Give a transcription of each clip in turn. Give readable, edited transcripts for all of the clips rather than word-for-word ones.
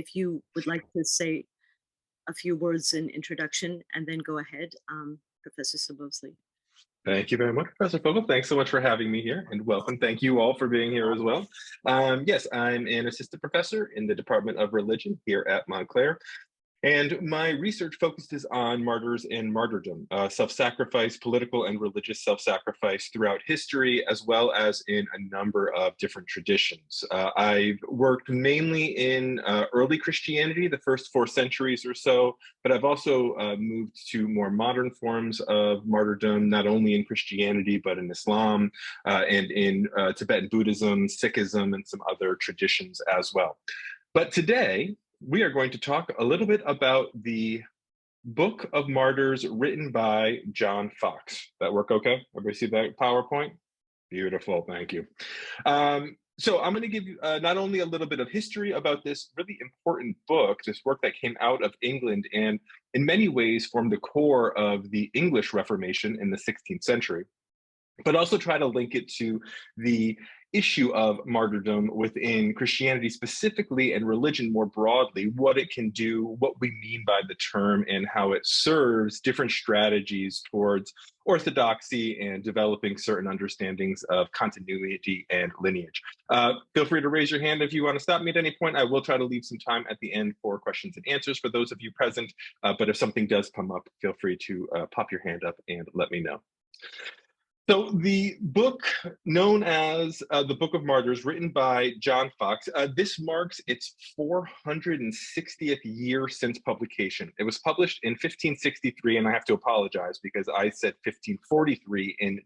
if you would like to say a few words in introduction and then go ahead, Professor Soboslai. Thank you very much, Professor Fogel. Thanks so much for having me here, and welcome. Thank you all for being here as well. Yes, I'm an assistant professor in the Department of Religion here at Montclair. And my research focuses on martyrs and martyrdom, self-sacrifice, political and religious self-sacrifice throughout history, as well as in a number of different traditions. I've worked mainly in early Christianity, the first 4 centuries or so, but I've also moved to more modern forms of martyrdom, not only in Christianity, but in Islam and in Tibetan Buddhism, Sikhism, and some other traditions as well. But today, we are going to talk a little bit about the Book of Martyrs written by John Foxe. That work okay? Everybody see that PowerPoint? Beautiful, thank you. So I'm going to give you not only a little bit of history about this really important book, this work that came out of England and in many ways formed the core of the English Reformation in the 16th century, but also try to link it to the issue of martyrdom within Christianity specifically and religion more broadly, what it can do, what we mean by the term, and how it serves different strategies towards orthodoxy and developing certain understandings of continuity and lineage. Feel free to raise your hand if you want to stop me at any point. I will try to leave some time at the end for questions and answers for those of you present, but if something does come up, feel free to pop your hand up and let me know. So the book known as the Book of Martyrs, written by John Foxe, this marks its 460th year since publication. It was published in 1563, and I have to apologize because I said 1543 in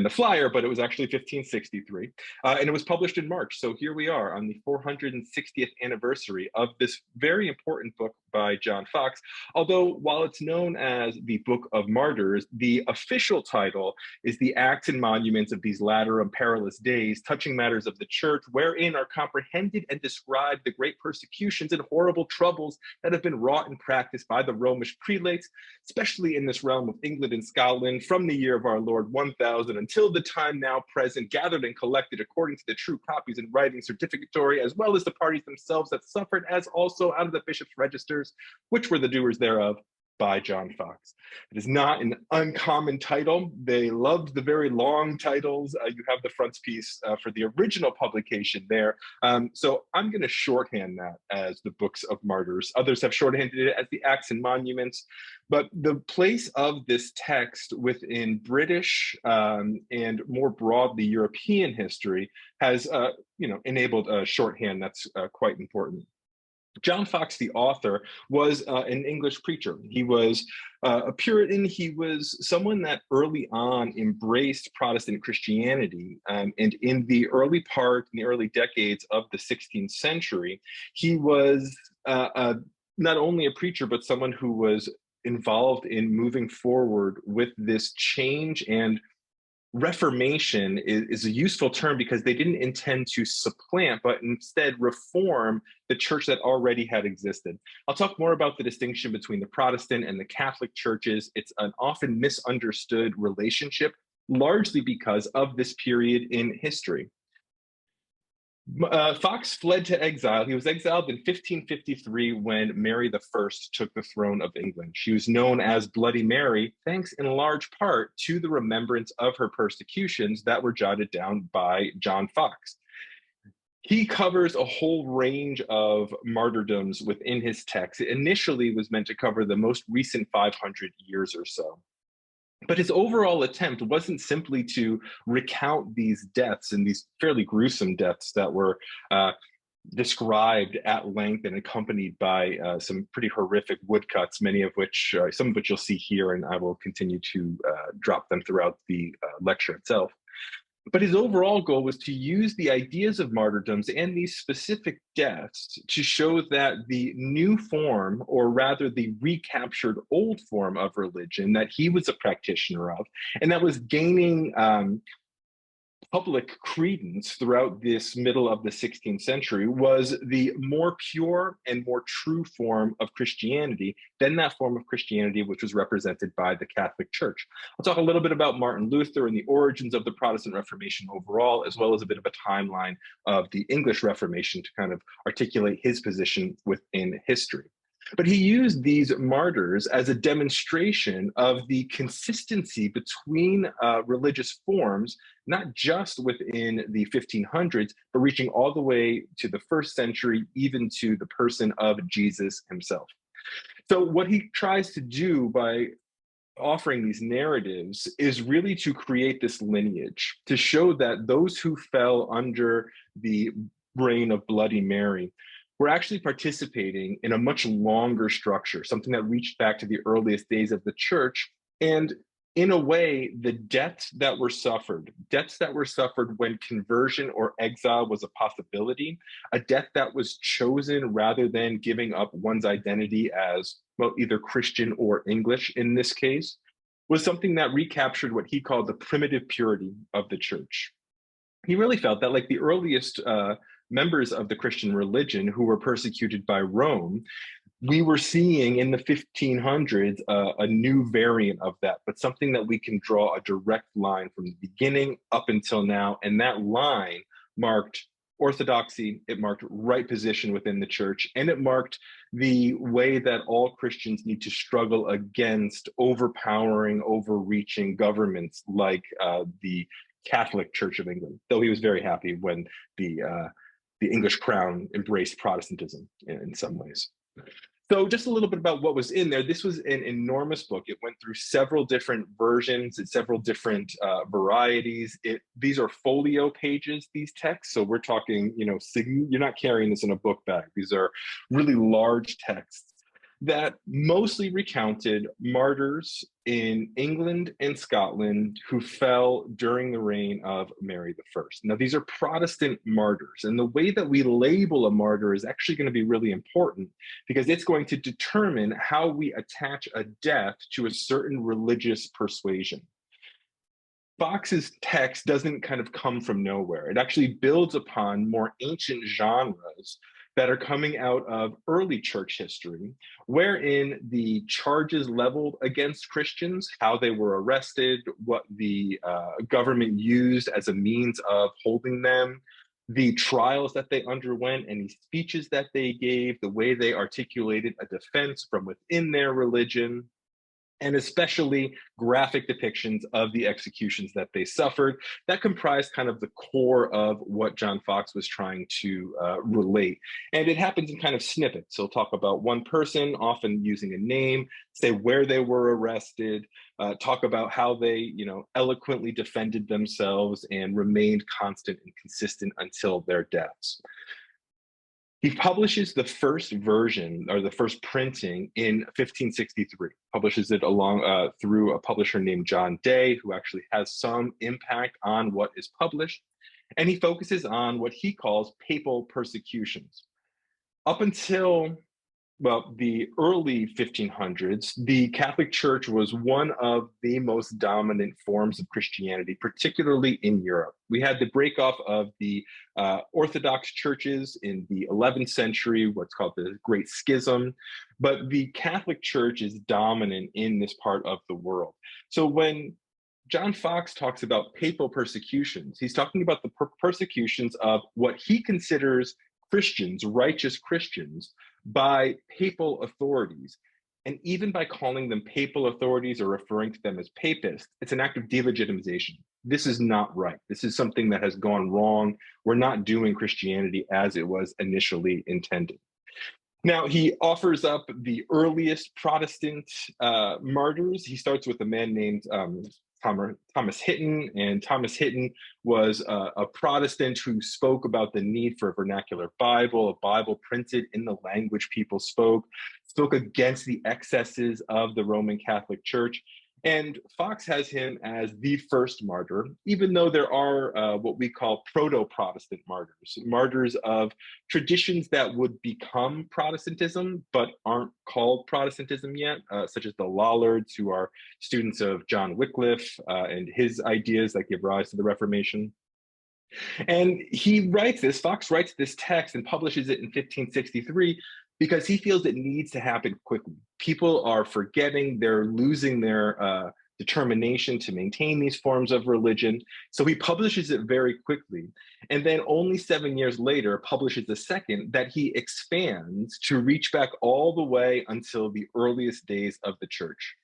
the flyer, but it was actually 1563, and it was published in March. So here we are on the 460th anniversary of this very important book by John Foxe. Although while it's known as the Book of Martyrs, the official title is the Acts and Monuments of These Latter and Perilous Days, touching matters of the Church, wherein are comprehended and described the great persecutions and horrible troubles that have been wrought and practiced by the Romish prelates, especially in this realm of England and Scotland, from the year of our Lord 1000 until the time now present, gathered and collected according to the true copies and writings certificatory, as well as the parties themselves that suffered, as also out of the bishop's registers, which were the doers thereof, by John Foxe. It is not an uncommon title. They loved the very long titles. You have the frontispiece for the original publication there. So I'm going to shorthand that as the Books of Martyrs. Others have shorthanded it as the Acts and Monuments. But the place of this text within British and more broadly European history has enabled a shorthand that's quite important. John Foxe, the author, was an English preacher. He was a Puritan. He was someone that early on embraced Protestant Christianity. And in the early decades of the 16th century, he was not only a preacher, but someone who was involved in moving forward with this change. And Reformation is a useful term because they didn't intend to supplant, but instead reform the church that already had existed. I'll talk more about the distinction between the Protestant and the Catholic churches. It's an often misunderstood relationship, largely because of this period in history. Foxe fled to exile. He was exiled in 1553 when Mary I took the throne of England. She was known as Bloody Mary, thanks in large part to the remembrance of her persecutions that were jotted down by John Foxe. He covers a whole range of martyrdoms within his text. It initially was meant to cover the most recent 500 years or so. But his overall attempt wasn't simply to recount these deaths and these fairly gruesome deaths that were described at length and accompanied by some pretty horrific woodcuts, some of which you'll see here, and I will continue to drop them throughout the lecture itself. But his overall goal was to use the ideas of martyrdoms and these specific deaths to show that the new form, or rather the recaptured old form of religion that he was a practitioner of, and that was gaining public credence throughout this middle of the 16th century was the more pure and more true form of Christianity than that form of Christianity which was represented by the Catholic Church. I'll talk a little bit about Martin Luther and the origins of the Protestant Reformation overall, as well as a bit of a timeline of the English Reformation to kind of articulate his position within history. But he used these martyrs as a demonstration of the consistency between religious forms, not just within the 1500s, but reaching all the way to the first century, even to the person of Jesus himself. So what he tries to do by offering these narratives is really to create this lineage, to show that those who fell under the reign of Bloody Mary were actually participating in a much longer structure, something that reached back to the earliest days of the church. And in a way, the deaths that were suffered when conversion or exile was a possibility, a death that was chosen rather than giving up one's identity as, well, either Christian or English in this case, was something that recaptured what he called the primitive purity of the church. He really felt that, like the earliest members of the Christian religion who were persecuted by Rome, we were seeing in the 1500s a new variant of that, but something that we can draw a direct line from the beginning up until now. And that line marked orthodoxy, it marked right position within the church, and it marked the way that all Christians need to struggle against overpowering, overreaching governments like the Catholic Church of England, though he was very happy when the English crown embraced Protestantism in some ways. So just a little bit about what was in there. This was an enormous book. It went through several different versions and several different varieties. These are folio pages, these texts. So we're talking, you're not carrying this in a book bag. These are really large texts that mostly recounted martyrs in England and Scotland who fell during the reign of Mary I. Now, these are Protestant martyrs, and the way that we label a martyr is actually going to be really important because it's going to determine how we attach a death to a certain religious persuasion. Foxe's text doesn't kind of come from nowhere. It actually builds upon more ancient genres that are coming out of early church history, wherein the charges leveled against Christians, how they were arrested, what the government used as a means of holding them, the trials that they underwent, any speeches that they gave, the way they articulated a defense from within their religion, and especially graphic depictions of the executions that they suffered. That comprised kind of the core of what John Foxe was trying to relate. And it happens in kind of snippets. So he'll talk about one person, often using a name, say where they were arrested, talk about how they, eloquently defended themselves and remained constant and consistent until their deaths. He publishes the first version or the first printing in 1563, publishes it along through a publisher named John Day, who actually has some impact on what is published. And he focuses on what he calls papal persecutions. Up until, the early 1500s, the Catholic Church was one of the most dominant forms of Christianity, particularly in Europe. We had the breakoff of the Orthodox churches in the 11th century, what's called the Great Schism, but the Catholic Church is dominant in this part of the world. So when John Foxe talks about papal persecutions, he's talking about the persecutions of what he considers Christians, righteous Christians, by papal authorities. And even by calling them papal authorities or referring to them as papists, it's an act of delegitimization. This is not right. This is something that has gone wrong. We're not doing Christianity as it was initially intended. Now, he offers up the earliest Protestant martyrs. He starts with a man named Thomas Hitton, and Thomas Hitton was a Protestant who spoke about the need for a vernacular Bible, a Bible printed in the language people spoke against the excesses of the Roman Catholic Church. And Foxe has him as the first martyr, even though there are what we call proto-Protestant martyrs, martyrs of traditions that would become Protestantism, but aren't called Protestantism yet, such as the Lollards, who are students of John Wycliffe and his ideas that give rise to the Reformation. And Foxe writes this text and publishes it in 1563 because he feels it needs to happen quickly. People are forgetting, they're losing their determination to maintain these forms of religion. So he publishes it very quickly. And then only 7 years later, publishes a second that he expands to reach back all the way until the earliest days of the church.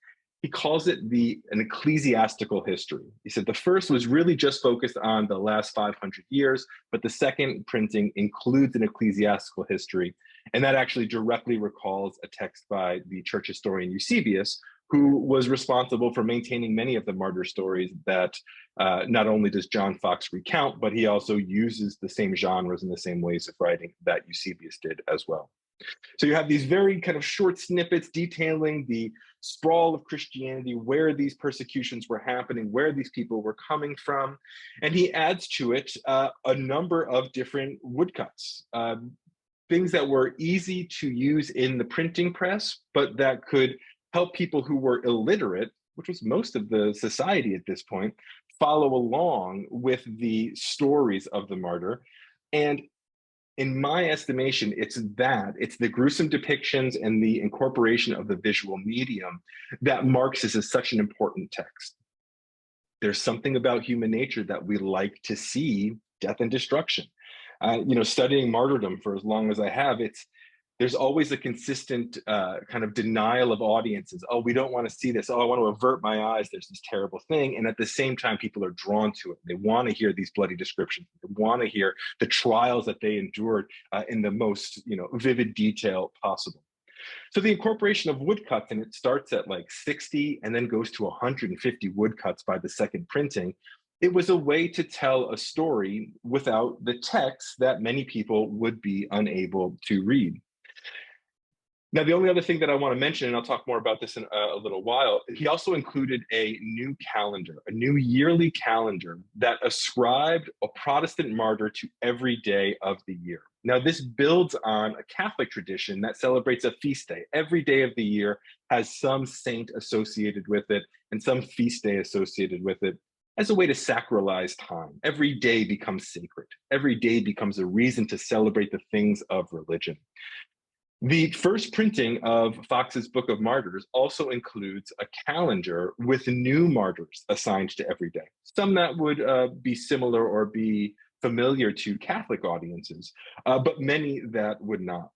He calls it an ecclesiastical history. He said the first was really just focused on the last 500 years, but the second printing includes an ecclesiastical history. And that actually directly recalls a text by the church historian Eusebius, who was responsible for maintaining many of the martyr stories that not only does John Foxe recount, but he also uses the same genres and the same ways of writing that Eusebius did as well. So you have these very kind of short snippets detailing the sprawl of Christianity, where these persecutions were happening, where these people were coming from. And he adds to it a number of different woodcuts, things that were easy to use in the printing press, but that could help people who were illiterate, which was most of the society at this point, follow along with the stories of the martyr. And in my estimation, it's the gruesome depictions and the incorporation of the visual medium that marks this as such an important text. There's something about human nature that we like to see death and destruction. Studying martyrdom for as long as I have, there's always a consistent kind of denial of audiences. Oh, we don't want to see this. Oh, I want to avert my eyes. There's this terrible thing. And at the same time, people are drawn to it. They want to hear these bloody descriptions. They want to hear the trials that they endured in the most vivid detail possible. So the incorporation of woodcuts, and it starts at like 60 and then goes to 150 woodcuts by the second printing. It was a way to tell a story without the text that many people would be unable to read. Now, the only other thing that I want to mention, and I'll talk more about this in a little while, he also included a new calendar, a new yearly calendar that ascribed a Protestant martyr to every day of the year. Now, this builds on a Catholic tradition that celebrates a feast day. Every day of the year has some saint associated with it and some feast day associated with it as a way to sacralize time. Every day becomes sacred. Every day becomes a reason to celebrate the things of religion. The first printing of Foxe's Book of Martyrs also includes a calendar with new martyrs assigned to every day. Some that would be similar or be familiar to Catholic audiences, but many that would not.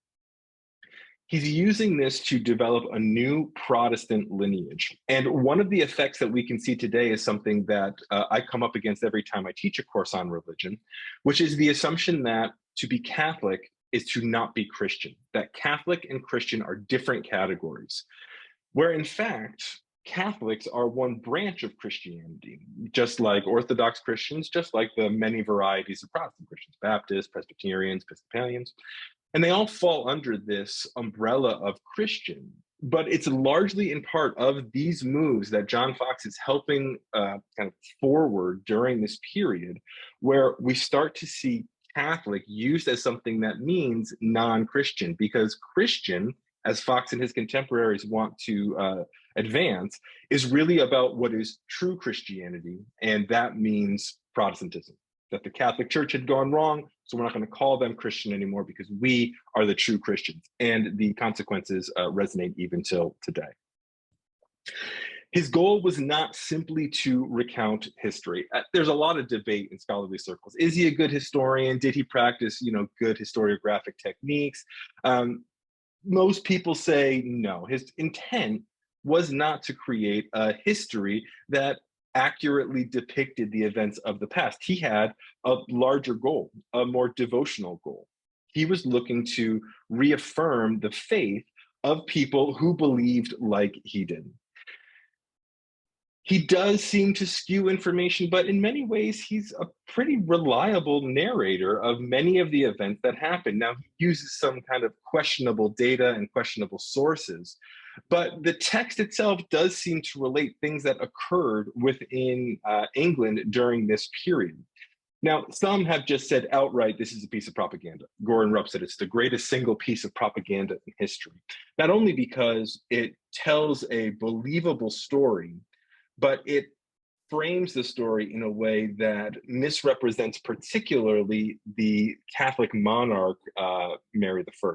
He's using this to develop a new Protestant lineage. And one of the effects that we can see today is something that I come up against every time I teach a course on religion, which is the assumption that to be Catholic is to not be Christian, that Catholic and Christian are different categories, where in fact, Catholics are one branch of Christianity, just like Orthodox Christians, just like the many varieties of Protestant Christians, Baptists, Presbyterians, Episcopalians, and they all fall under this umbrella of Christian. But it's largely in part of these moves that John Foxe is helping kind of forward during this period, where we start to see Catholic used as something that means non-Christian, because Christian, as Foxe and his contemporaries want to advance, is really about what is true Christianity, and that means Protestantism. That the Catholic Church had gone wrong, so we're not going to call them Christian anymore because we are the true Christians, and the consequences resonate even till today. His goal was not simply to recount history. There's a lot of debate in scholarly circles. Is he a good historian? Did he practice, good historiographic techniques? Most people say no. His intent was not to create a history that accurately depicted the events of the past. He had a larger goal, a more devotional goal. He was looking to reaffirm the faith of people who believed like he did. He does seem to skew information, but in many ways, he's a pretty reliable narrator of many of the events that happen. Now, he uses some kind of questionable data and questionable sources, but the text itself does seem to relate things that occurred within England during this period. Now, some have just said outright, this is a piece of propaganda. Gore and Rupp said it's the greatest single piece of propaganda in history, not only because it tells a believable story, but it frames the story in a way that misrepresents particularly the Catholic monarch, Mary I.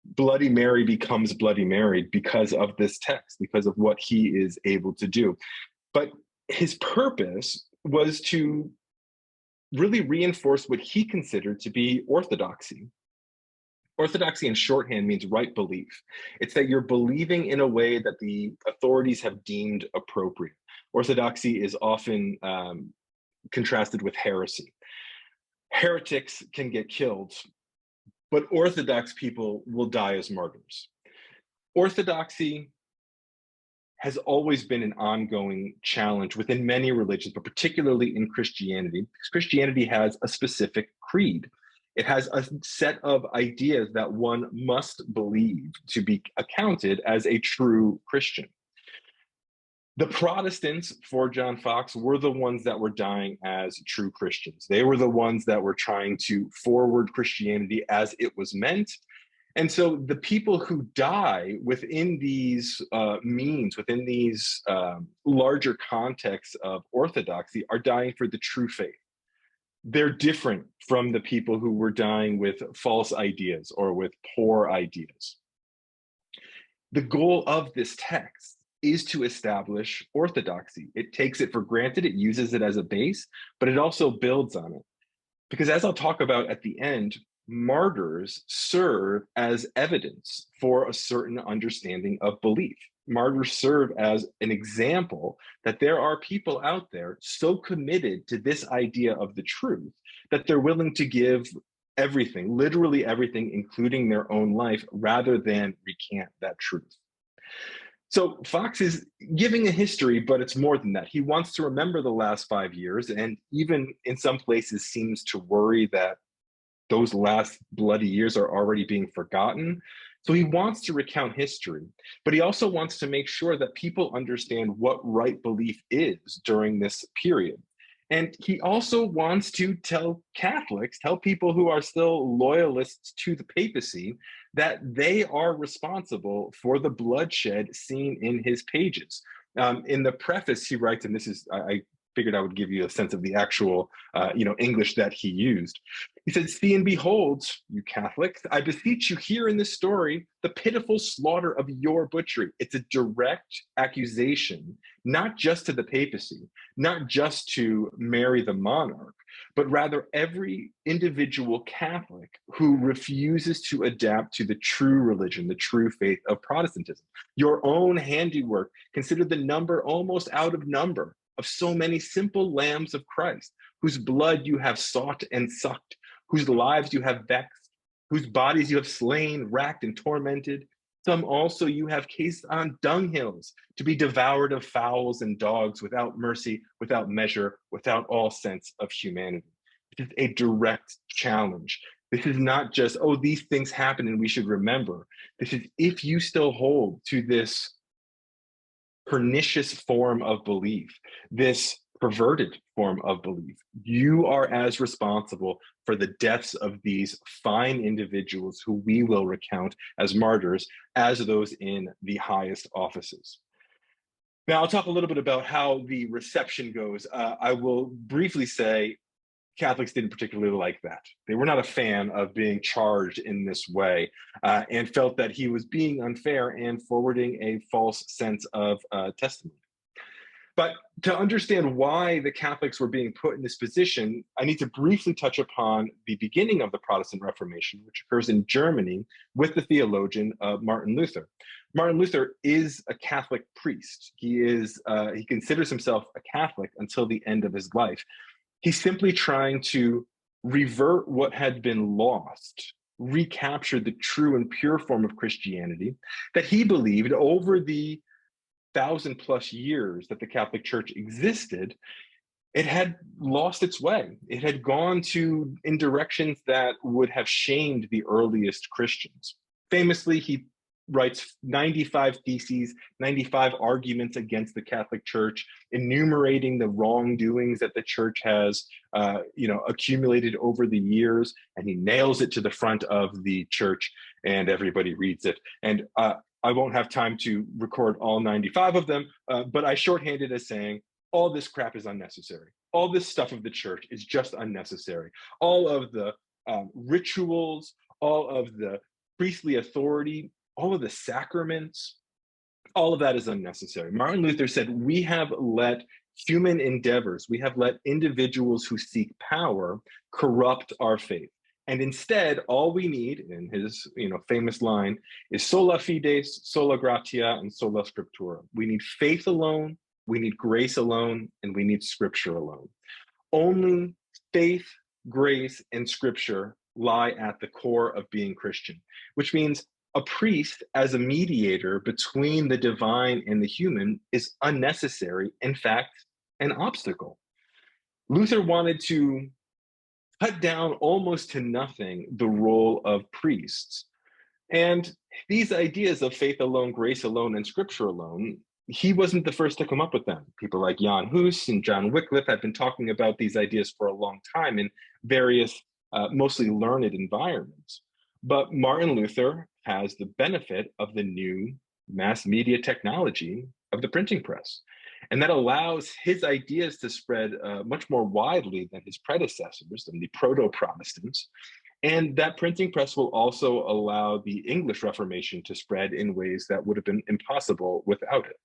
Bloody Mary becomes Bloody Mary because of this text, because of what he is able to do. But his purpose was to really reinforce what he considered to be orthodoxy. Orthodoxy in shorthand means right belief. It's that you're believing in a way that the authorities have deemed appropriate. Orthodoxy is often contrasted with heresy. Heretics can get killed, but Orthodox people will die as martyrs. Orthodoxy has always been an ongoing challenge within many religions, but particularly in Christianity, because Christianity has a specific creed. It has a set of ideas that one must believe to be accounted as a true Christian. The Protestants, for John Foxe, were the ones that were dying as true Christians. They were the ones that were trying to forward Christianity as it was meant. And so the people who die within these means, within these larger contexts of orthodoxy, are dying for the true faith. They're different from the people who were dying with false ideas or with poor ideas. The goal of this text is to establish orthodoxy. It takes it for granted, it uses it as a base, but it also builds on it. Because as I'll talk about at the end, martyrs serve as evidence for a certain understanding of belief. Martyrs serve as an example that there are people out there so committed to this idea of the truth that they're willing to give everything, literally everything, including their own life, rather than recant that truth. So Foxe is giving a history, but it's more than that. He wants to remember the last 5 years, and even in some places seems to worry that those last bloody years are already being forgotten. So he wants to recount history, but he also wants to make sure that people understand what right belief is during this period. And he also wants to tell Catholics, tell people who are still loyalists to the papacy, that they are responsible for the bloodshed seen in his pages. In the preface, he writes, and this is, I figured I would give you a sense of the actual English that he used. He said, "See and behold, you Catholics, I beseech you here in this story, the pitiful slaughter of your butchery." It's a direct accusation, not just to the papacy, not just to Mary the monarch, but rather every individual Catholic who refuses to adapt to the true religion, the true faith of Protestantism. Your own handiwork, consider the number almost out of number of so many simple lambs of Christ, whose blood you have sought and sucked, whose lives you have vexed, whose bodies you have slain, racked, and tormented. Some also you have cased on dunghills to be devoured of fowls and dogs, without mercy, without measure, without all sense of humanity. It is a direct challenge. This is not just, oh, these things happen and we should remember. This is, if you still hold to this pernicious form of belief, this perverted form of belief, you are as responsible for the deaths of these fine individuals who we will recount as martyrs as those in the highest offices. Now, I'll talk a little bit about how the reception goes. I will briefly say Catholics didn't particularly like that. They were not a fan of being charged in this way, and felt that he was being unfair and forwarding a false sense of testimony. But to understand why the Catholics were being put in this position, I need to briefly touch upon the beginning of the Protestant Reformation, which occurs in Germany with the theologian Martin Luther. Martin Luther is a Catholic priest. He considers himself a Catholic until the end of his life. He's simply trying to revert what had been lost, recapture the true and pure form of Christianity that he believed over the 1,000+ years that the Catholic Church existed. It had lost its way. It had gone in directions that would have shamed the earliest Christians. Famously, he writes 95 theses, 95 arguments against the Catholic Church, enumerating the wrongdoings that the Church has, accumulated over the years, and he nails it to the front of the church, and everybody reads it. And I won't have time to record all 95 of them, but I shorthand it as saying, all this crap is unnecessary. All this stuff of the church is just unnecessary. All of the rituals, all of the priestly authority, all of the sacraments, all of that is unnecessary. Martin Luther said, we have let human endeavors, we have let individuals who seek power corrupt our faith. And instead, all we need, in his famous line, is sola fides, sola gratia, and sola scriptura. We need faith alone, we need grace alone, and we need scripture alone. Only faith, grace, and scripture lie at the core of being Christian, which means a priest as a mediator between the divine and the human is unnecessary, in fact, an obstacle. Luther wanted to cut down almost to nothing the role of priests. And these ideas of faith alone, grace alone, and scripture alone, he wasn't the first to come up with them. People like Jan Hus and John Wycliffe had been talking about these ideas for a long time in various, mostly learned environments. But Martin Luther has the benefit of the new mass media technology of the printing press. And that allows his ideas to spread much more widely than his predecessors, than the proto-Protestants. And that printing press will also allow the English Reformation to spread in ways that would have been impossible without it.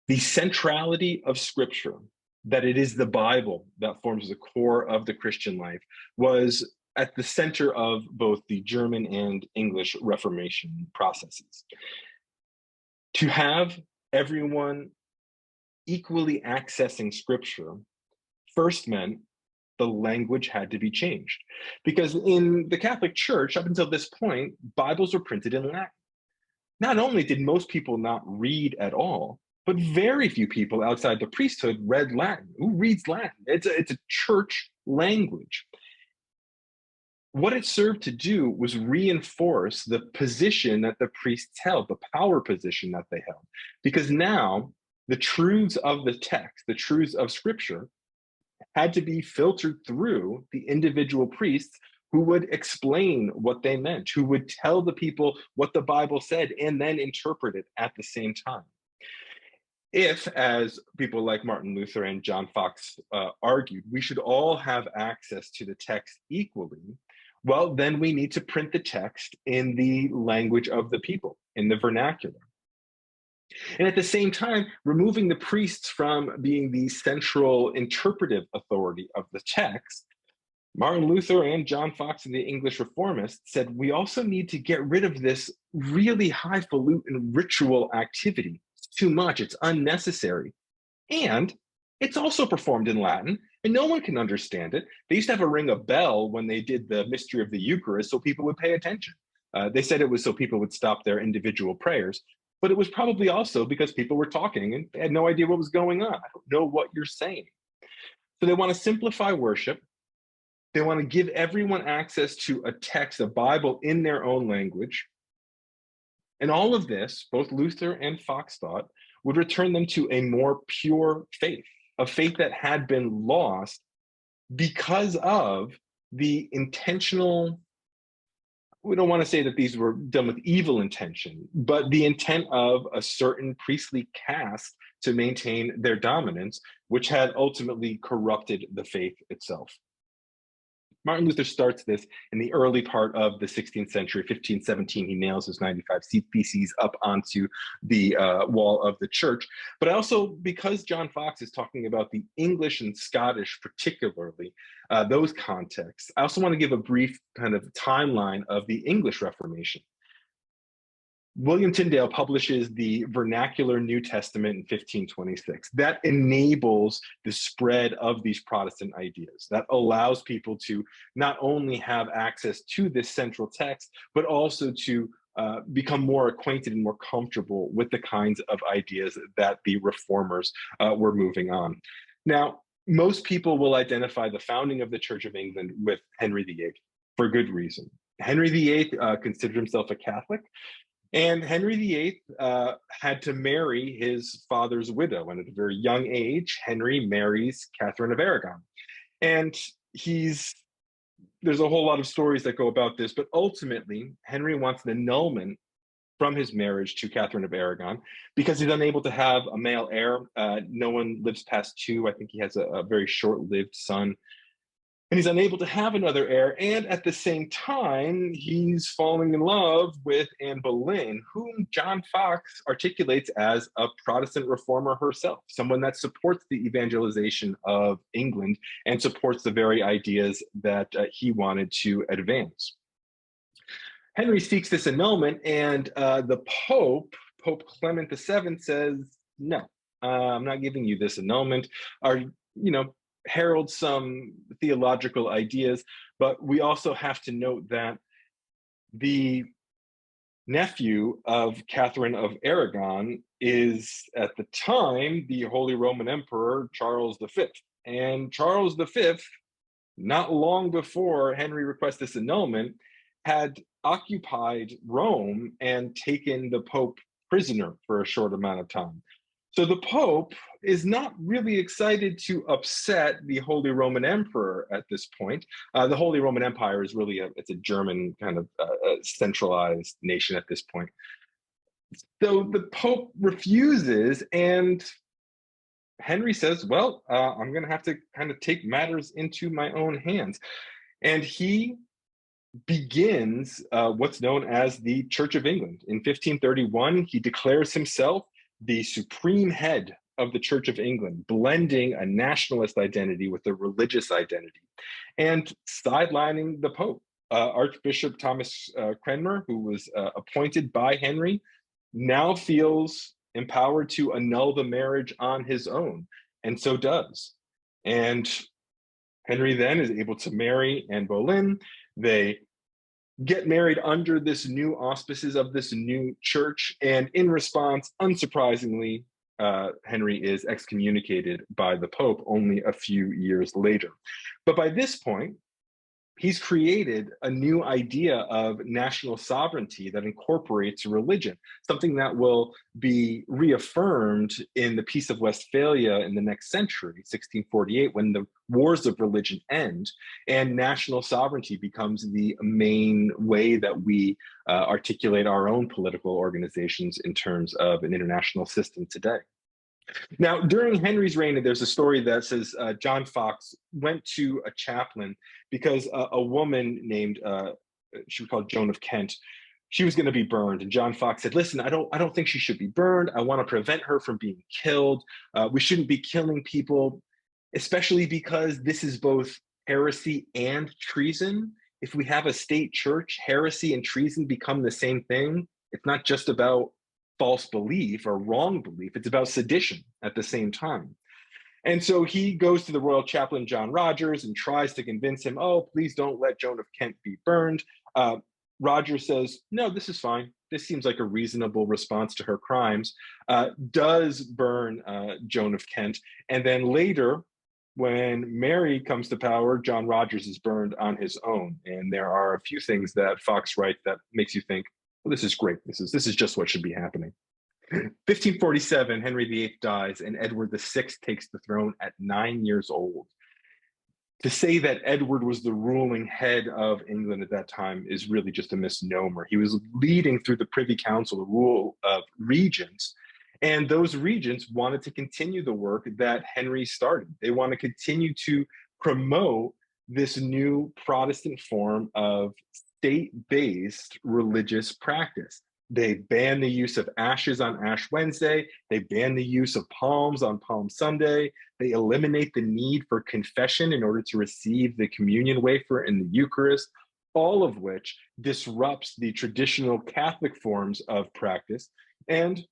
The centrality of Scripture, that it is the Bible that forms the core of the Christian life, was at the center of both the German and English Reformation processes. To have everyone equally accessing Scripture first meant the language had to be changed. Because in the Catholic Church, up until this point, Bibles were printed in Latin. Not only did most people not read at all, but very few people outside the priesthood read Latin. Who reads Latin? It's a church language. What it served to do was reinforce the position that the priests held, the power position that they held. Because now the truths of the text, the truths of Scripture, had to be filtered through the individual priests who would explain what they meant, who would tell the people what the Bible said and then interpret it at the same time. If, as people like Martin Luther and John Foxe argued, we should all have access to the text equally, well, then we need to print the text in the language of the people, in the vernacular. And at the same time, removing the priests from being the central interpretive authority of the text, Martin Luther and John Foxe and the English Reformists said, we also need to get rid of this really highfalutin ritual activity. It's too much, it's unnecessary. And it's also performed in Latin, and no one can understand it. They used to have to ring a bell when they did the mystery of the Eucharist so people would pay attention. They said it was so people would stop their individual prayers, but it was probably also because people were talking and they had no idea what was going on. I don't know what you're saying. So they want to simplify worship. They want to give everyone access to a text, a Bible in their own language. And all of this, both Luther and Foxe thought, would return them to a more pure faith, a faith that had been lost because of the intentional, we don't want to say that these were done with evil intention, but the intent of a certain priestly caste to maintain their dominance, which had ultimately corrupted the faith itself. Martin Luther starts this in the early part of the 16th century, 1517. He nails his 95 Theses up onto the wall of the church. But also, because John Foxe is talking about the English and Scottish particularly, those contexts, I also want to give a brief kind of timeline of the English Reformation. William Tyndale publishes the Vernacular New Testament in 1526. That enables the spread of these Protestant ideas. That allows people to not only have access to this central text, but also to become more acquainted and more comfortable with the kinds of ideas that the reformers were moving on. Now, most people will identify the founding of the Church of England with Henry VIII for good reason. Henry VIII considered himself a Catholic. And Henry VIII had to marry his father's widow. And at a very young age, Henry marries Catherine of Aragon. And there's a whole lot of stories that go about this, but ultimately, Henry wants an annulment from his marriage to Catherine of Aragon because he's unable to have a male heir. No one lives past 2. I think he has a very short-lived son. And he's unable to have another heir. And at the same time, he's falling in love with Anne Boleyn, whom John Foxe articulates as a Protestant reformer herself, someone that supports the evangelization of England and supports the very ideas that he wanted to advance. Henry seeks this annulment, and the Pope Clement VII, says, no, I'm not giving you this annulment. Herald some theological ideas, but we also have to note that the nephew of Catherine of Aragon is, at the time, the Holy Roman Emperor Charles V. And Charles V, not long before Henry requests this annulment, had occupied Rome and taken the Pope prisoner for a short amount of time. So the Pope is not really excited to upset the Holy Roman Emperor at this point. The Holy Roman Empire is really it's a German kind of centralized nation at this point. So the Pope refuses, and Henry says, well, I'm going to have to kind of take matters into my own hands. And he begins what's known as the Church of England. In 1531, he declares himself the supreme head of the Church of England, blending a nationalist identity with a religious identity, and sidelining the Pope. Archbishop Thomas Cranmer, who was appointed by Henry, now feels empowered to annul the marriage on his own, and so does. And Henry then is able to marry Anne Boleyn. They get married under this new auspices of this new church, and in response, unsurprisingly, Henry is excommunicated by the Pope only a few years later. But by this point, he's created a new idea of national sovereignty that incorporates religion, something that will be reaffirmed in the Peace of Westphalia in the next century, 1648, when the wars of religion end and national sovereignty becomes the main way that we articulate our own political organizations in terms of an international system today. Now, during Henry's reign, there's a story that says John Foxe went to a chaplain because a woman named, she was called Joan of Kent, she was going to be burned. And John Foxe said, listen, I don't think she should be burned. I want to prevent her from being killed. We shouldn't be killing people, especially because this is both heresy and treason. If we have a state church, heresy and treason become the same thing. It's not just about false belief or wrong belief, it's about sedition at the same time. And so he goes to the royal chaplain, John Rogers, and tries to convince him, oh, please don't let Joan of Kent be burned. Rogers says, no, this is fine. This seems like a reasonable response to her crimes, does burn Joan of Kent. And then later, when Mary comes to power, John Rogers is burned on his own. And there are a few things that Foxe writes that makes you think, well, this is great. This is just what should be happening. 1547, Henry VIII dies, and Edward VI takes the throne at 9 years old. To say that Edward was the ruling head of England at that time is really just a misnomer. He was leading through the Privy Council, the rule of regents, and those regents wanted to continue the work that Henry started. They want to continue to promote this new Protestant form of state-based religious practice. They ban the use of ashes on Ash Wednesday. They ban the use of palms on Palm Sunday. They eliminate the need for confession in order to receive the communion wafer in the Eucharist, all of which disrupts the traditional Catholic forms of practice. And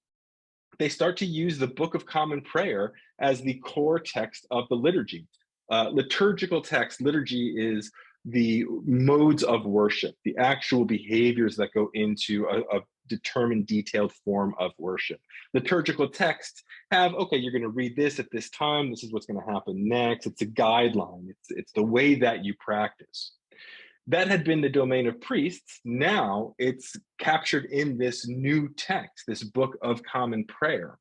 they start to use the Book of Common Prayer as the core text of the liturgy. Liturgical text, liturgy is the modes of worship, the actual behaviors that go into a determined, detailed form of worship. Liturgical texts have, okay, you're going to read this at this time, this is what's going to happen next. It's a guideline, it's the way that you practice. That had been the domain of priests. Now it's captured in this new text, this Book of Common Prayer.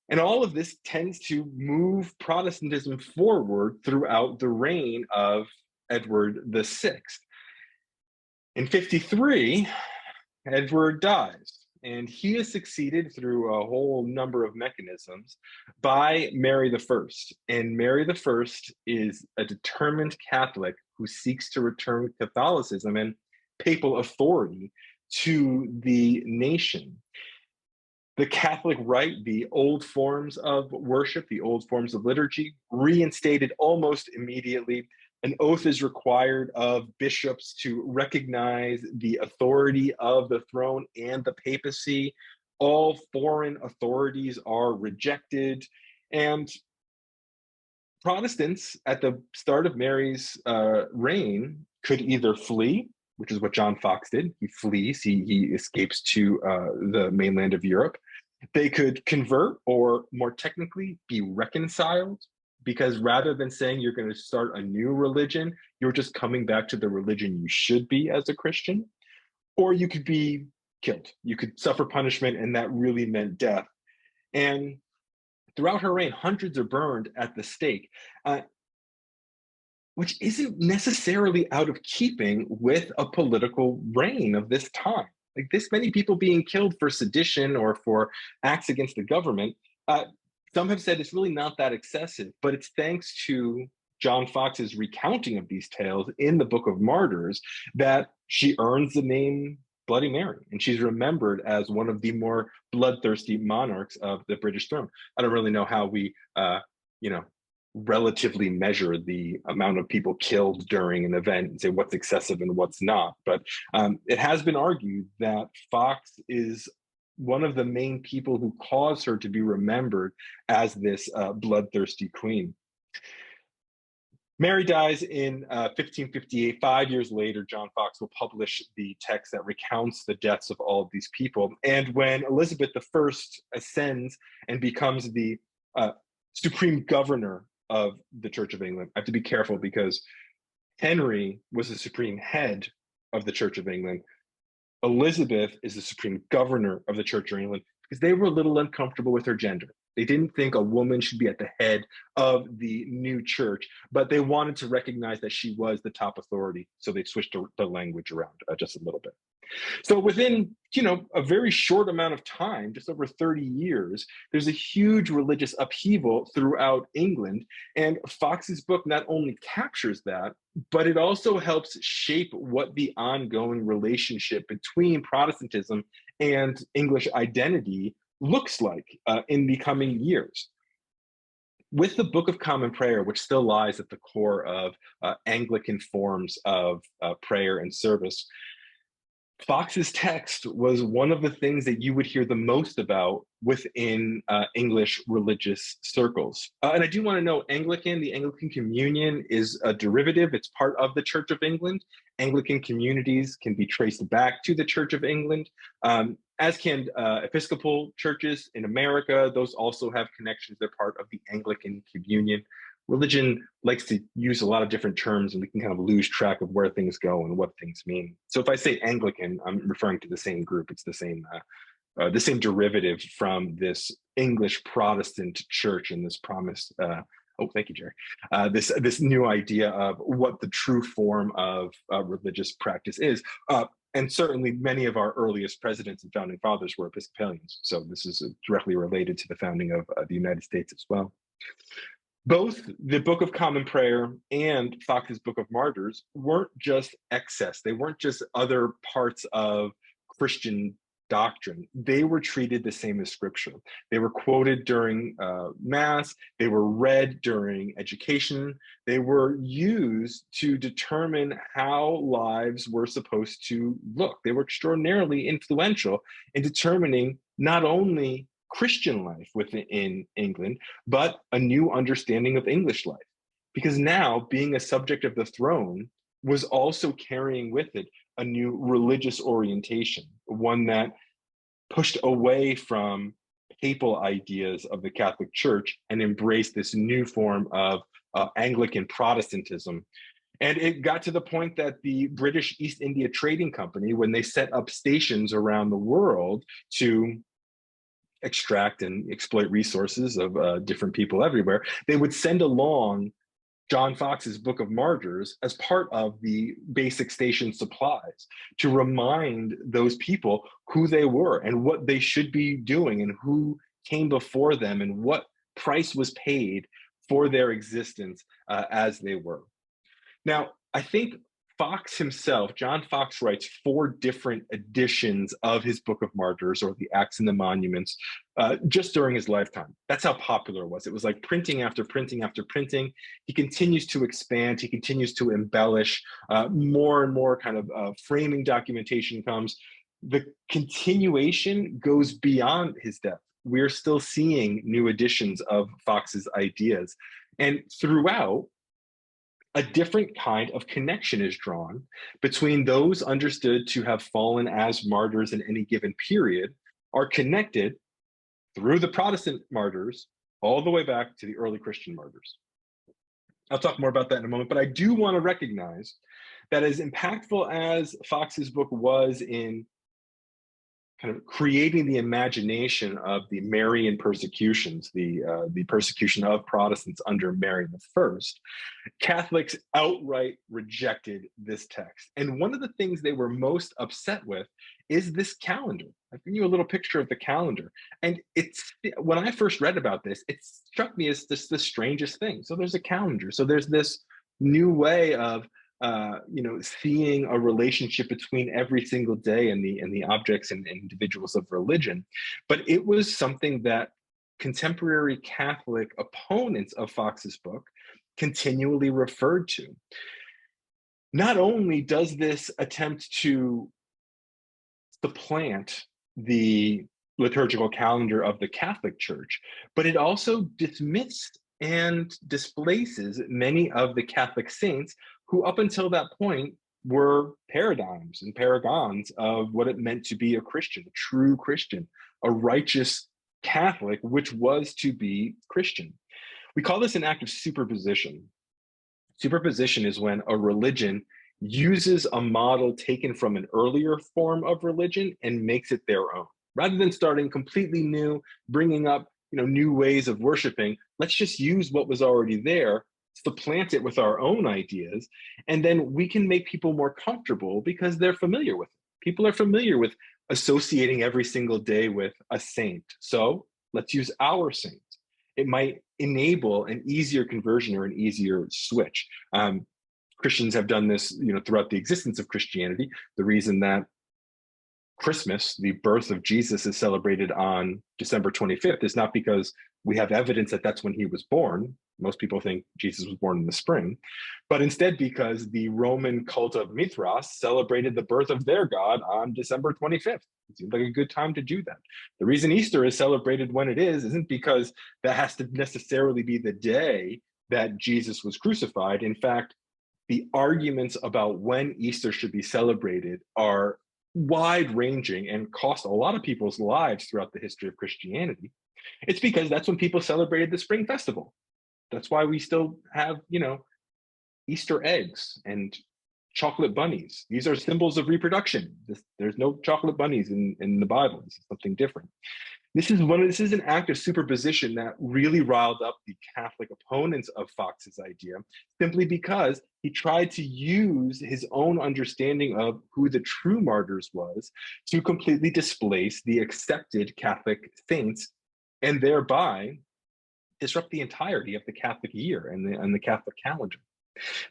And all of this tends to move Protestantism forward throughout the reign of Edward VI. In 53, Edward dies. And he is succeeded through a whole number of mechanisms by Mary I. And Mary I is a determined Catholic who seeks to return Catholicism and papal authority to the nation. The Catholic Rite, the old forms of worship, the old forms of liturgy, reinstated almost immediately. An oath is required of bishops to recognize the authority of the throne and the papacy. All foreign authorities are rejected. And Protestants at the start of Mary's reign could either flee, which is what John Foxe did. He flees, he escapes to the mainland of Europe. They could convert, or more technically, be reconciled, because rather than saying you're going to start a new religion, you're just coming back to the religion you should be as a Christian. Or you could be killed. You could suffer punishment, and that really meant death. And throughout her reign, hundreds are burned at the stake, which isn't necessarily out of keeping with a political reign of this time. Like, this many people being killed for sedition or for acts against the government, some have said it's really not that excessive, but it's thanks to John Foxe's recounting of these tales in the Book of Martyrs that she earns the name Bloody Mary, and she's remembered as one of the more bloodthirsty monarchs of the British throne. I don't really know how we, relatively measure the amount of people killed during an event and say what's excessive and what's not. But it has been argued that Foxe is one of the main people who caused her to be remembered as this bloodthirsty queen. Mary dies in 1558. 5 years later, John Foxe will publish the text that recounts the deaths of all of these people. And when Elizabeth I ascends and becomes the supreme governor of the Church of England, I have to be careful because Henry was the supreme head of the Church of England. Elizabeth is the supreme governor of the Church of England because they were a little uncomfortable with her gender. They didn't think a woman should be at the head of the new church, but they wanted to recognize that she was the top authority. So they switched the language around just a little bit. So within, a very short amount of time, just over 30 years, there's a huge religious upheaval throughout England. And Foxe's book not only captures that, but it also helps shape what the ongoing relationship between Protestantism and English identity looks like in the coming years. With the Book of Common Prayer, which still lies at the core of Anglican forms of prayer and service, Foxe's text was one of the things that you would hear the most about within English religious circles. And I do want to know, the Anglican Communion is a derivative. It's part of the Church of England. Anglican communities can be traced back to the Church of England, as can Episcopal churches in America. Those also have connections. They're part of the Anglican Communion. Religion likes to use a lot of different terms, and we can kind of lose track of where things go and what things mean. So if I say Anglican, I'm referring to the same group. It's the same derivative from this English Protestant church and this promise. Thank you, Jerry. This new idea of what the true form of religious practice is. And certainly many of our earliest presidents and founding fathers were Episcopalians. So this is directly related to the founding of the United States as well. Both the Book of Common Prayer and Foxe's Book of Martyrs weren't just excess. They weren't just other parts of Christian doctrine. They were treated the same as Scripture. They were quoted during Mass. They were read during education. They were used to determine how lives were supposed to look. They were extraordinarily influential in determining not only Christian life within England, but a new understanding of English life. Because now, being a subject of the throne was also carrying with it a new religious orientation, one that pushed away from papal ideas of the Catholic Church and embraced this new form of Anglican Protestantism. And it got to the point that the British East India Trading Company, when they set up stations around the world to extract and exploit resources of different people everywhere, they would send along John Foxe's Book of Martyrs as part of the basic station supplies to remind those people who they were and what they should be doing and who came before them and what price was paid for their existence as they were. Now, I think Foxe himself, John Foxe, writes 4 different editions of his Book of Martyrs, or the Acts and the Monuments, just during his lifetime. That's how popular it was. It was like printing after printing after printing. He continues to expand. He continues to embellish. More and more kind of framing documentation comes. The continuation goes beyond his death. We're still seeing new editions of Foxe's ideas. And throughout, a different kind of connection is drawn between those understood to have fallen as martyrs in any given period, are connected through the Protestant martyrs all the way back to the early Christian martyrs. I'll talk more about that in a moment, but I do want to recognize that as impactful as Foxe's book was in kind of creating the imagination of the Marian persecutions, the persecution of Protestants under Mary I, Catholics outright rejected this text. And one of the things they were most upset with is this calendar. I've given you a little picture of the calendar. And when I first read about this, it struck me as the strangest thing. So there's a calendar. So there's this new way of seeing a relationship between every single day and the objects and individuals of religion. But it was something that contemporary Catholic opponents of Foxe's book continually referred to. Not only does this attempt to supplant the liturgical calendar of the Catholic Church, but it also dismissed and displaces many of the Catholic saints who up until that point were paradigms and paragons of what it meant to be a Christian, a true Christian, a righteous Catholic, which was to be Christian. We call this an act of superposition. Superposition is when a religion uses a model taken from an earlier form of religion and makes it their own. Rather than starting completely new, bringing up new ways of worshiping, let's just use what was already there, supplant it with our own ideas, and then we can make people more comfortable because they're familiar with it. People are familiar with associating every single day with a saint. So let's use our saint. It might enable an easier conversion or an easier switch. Christians have done this, throughout the existence of Christianity. The reason that Christmas, the birth of Jesus, is celebrated on December 25th is not because we have evidence that that's when he was born. Most people think Jesus was born in the spring, but instead because the Roman cult of Mithras celebrated the birth of their god on December 25th. It seems like a good time to do that. The reason Easter is celebrated when it is isn't because that has to necessarily be the day that Jesus was crucified. In fact, the arguments about when Easter should be celebrated are wide-ranging and cost a lot of people's lives throughout the history of Christianity. It's because that's when people celebrated the spring festival. That's why we still have, Easter eggs and chocolate bunnies. These are symbols of reproduction. There's no chocolate bunnies in the Bible. This is something different. This is an act of superposition that really riled up the Catholic opponents of Foxe's idea, simply because he tried to use his own understanding of who the true martyrs was to completely displace the accepted Catholic saints and thereby disrupt the entirety of the Catholic year and the Catholic calendar.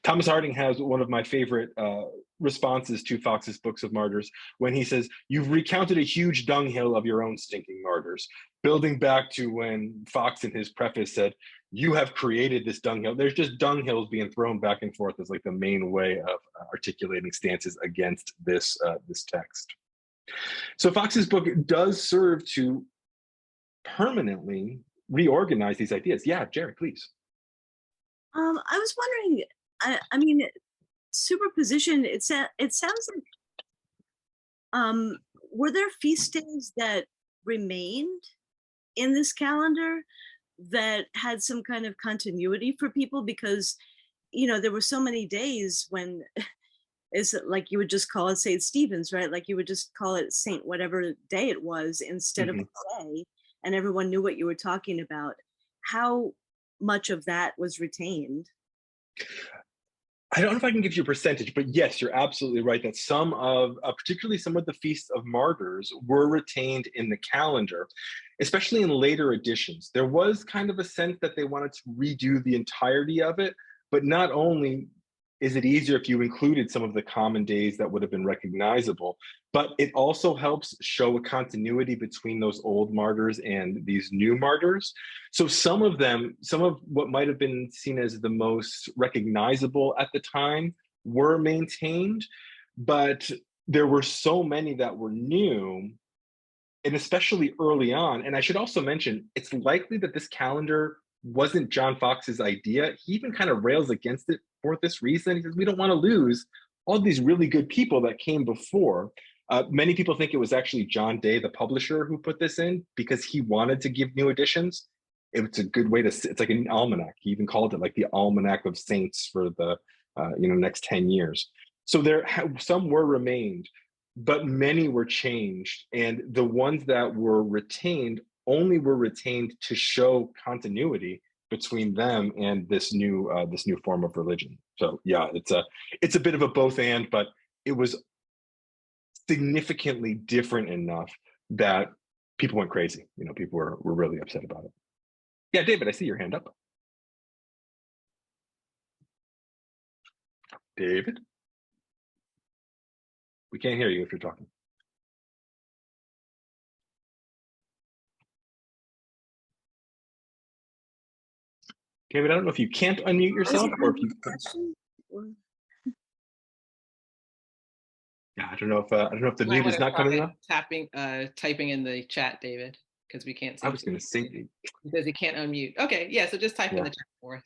Thomas Harding has one of my favorite responses to Foxe's Books of Martyrs when he says, "You've recounted a huge dunghill of your own stinking martyrs," building back to when Foxe in his preface said, "You have created this dunghill." There's just dunghills being thrown back and forth as like the main way of articulating stances against this text. So Foxe's book does serve to permanently reorganize these ideas. Yeah, Jerry, please. I was wondering, I mean, superposition, it sounds like, were there feast days that remained in this calendar that had some kind of continuity for people? Because, there were so many days when it's like you would just call it St. Stephen's, right? Like you would just call it Saint whatever day it was instead of a day, and everyone knew what you were talking about. How much of that was retained? I don't know if I can give you a percentage, but yes, you're absolutely right that some of, particularly some of the feasts of martyrs were retained in the calendar, especially in later editions. There was kind of a sense that they wanted to redo the entirety of it, but not only is it easier if you included some of the common days that would have been recognizable, but it also helps show a continuity between those old martyrs and these new martyrs. So some of them, some of what might have been seen as the most recognizable at the time were maintained, but there were so many that were new, and especially early on. And I should also mention, it's likely that this calendar wasn't John Foxe's idea. He even kind of rails against it for this reason. He says, we don't want to lose all these really good people that came before. Many people think it was actually John Day, the publisher, who put this in because he wanted to give new editions. It's a good way to, it's like an almanac. He even called it like the Almanac of Saints for the next 10 years. So some were remained, but many were changed. And the ones that were retained only were retained to show continuity between them and this new form of religion. So yeah, it's a bit of a both and, but it was significantly different enough that people went crazy. People were really upset about it. Yeah, David, I see your hand up. David? We can't hear you if you're talking. David, I don't know if you can't unmute yourself or if you. Yeah, I don't know if the mute is not coming up. Typing in the chat, David, because we can't see. I was going to say. Because he can't unmute. Okay, yeah, so just type in the chat for us.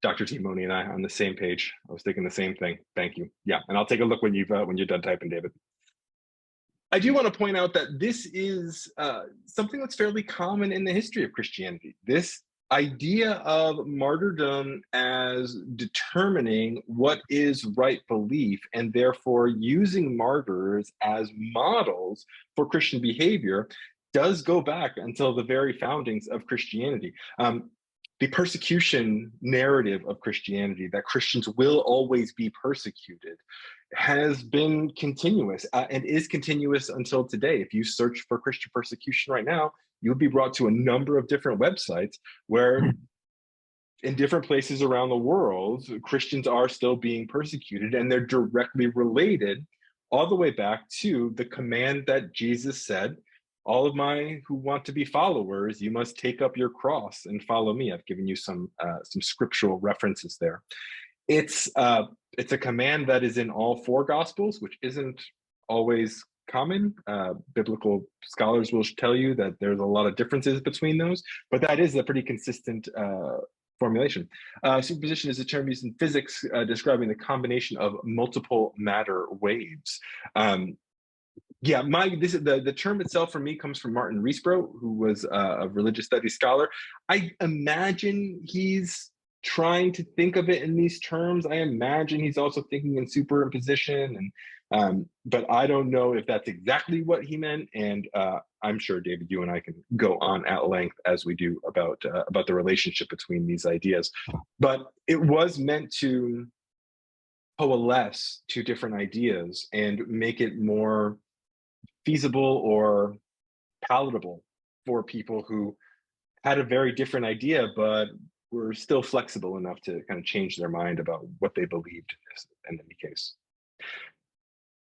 Dr. Timoni and I on the same page. I was thinking the same thing. Thank you. Yeah, and I'll take a look when you're done typing, David. I do want to point out that this is something that's fairly common in the history of Christianity. This idea of martyrdom as determining what is right belief and therefore using martyrs as models for Christian behavior does go back until the very foundings of Christianity. The persecution narrative of Christianity, that Christians will always be persecuted, has been continuous and is continuous until today. If you search for Christian persecution right now, you'll be brought to a number of different websites where in different places around the world, Christians are still being persecuted, and they're directly related all the way back to the command that Jesus said, all of my who want to be followers, you must take up your cross and follow me. I've given you some scriptural references there. It's a command that is in all four Gospels, which isn't always common. Biblical scholars will tell you that there's a lot of differences between those, but that is a pretty consistent formulation. Superposition is a term used in physics describing the combination of multiple matter waves. Yeah, the term itself for me comes from Martin Riesbro, who was a religious studies scholar. I imagine he's trying to think of it in these terms. I imagine he's also thinking in superimposition, and but I don't know if that's exactly what he meant. And I'm sure, David, you and I can go on at length as we do about the relationship between these ideas. But it was meant to coalesce two different ideas and make it more feasible or palatable for people who had a very different idea, but were still flexible enough to kind of change their mind about what they believed in any case.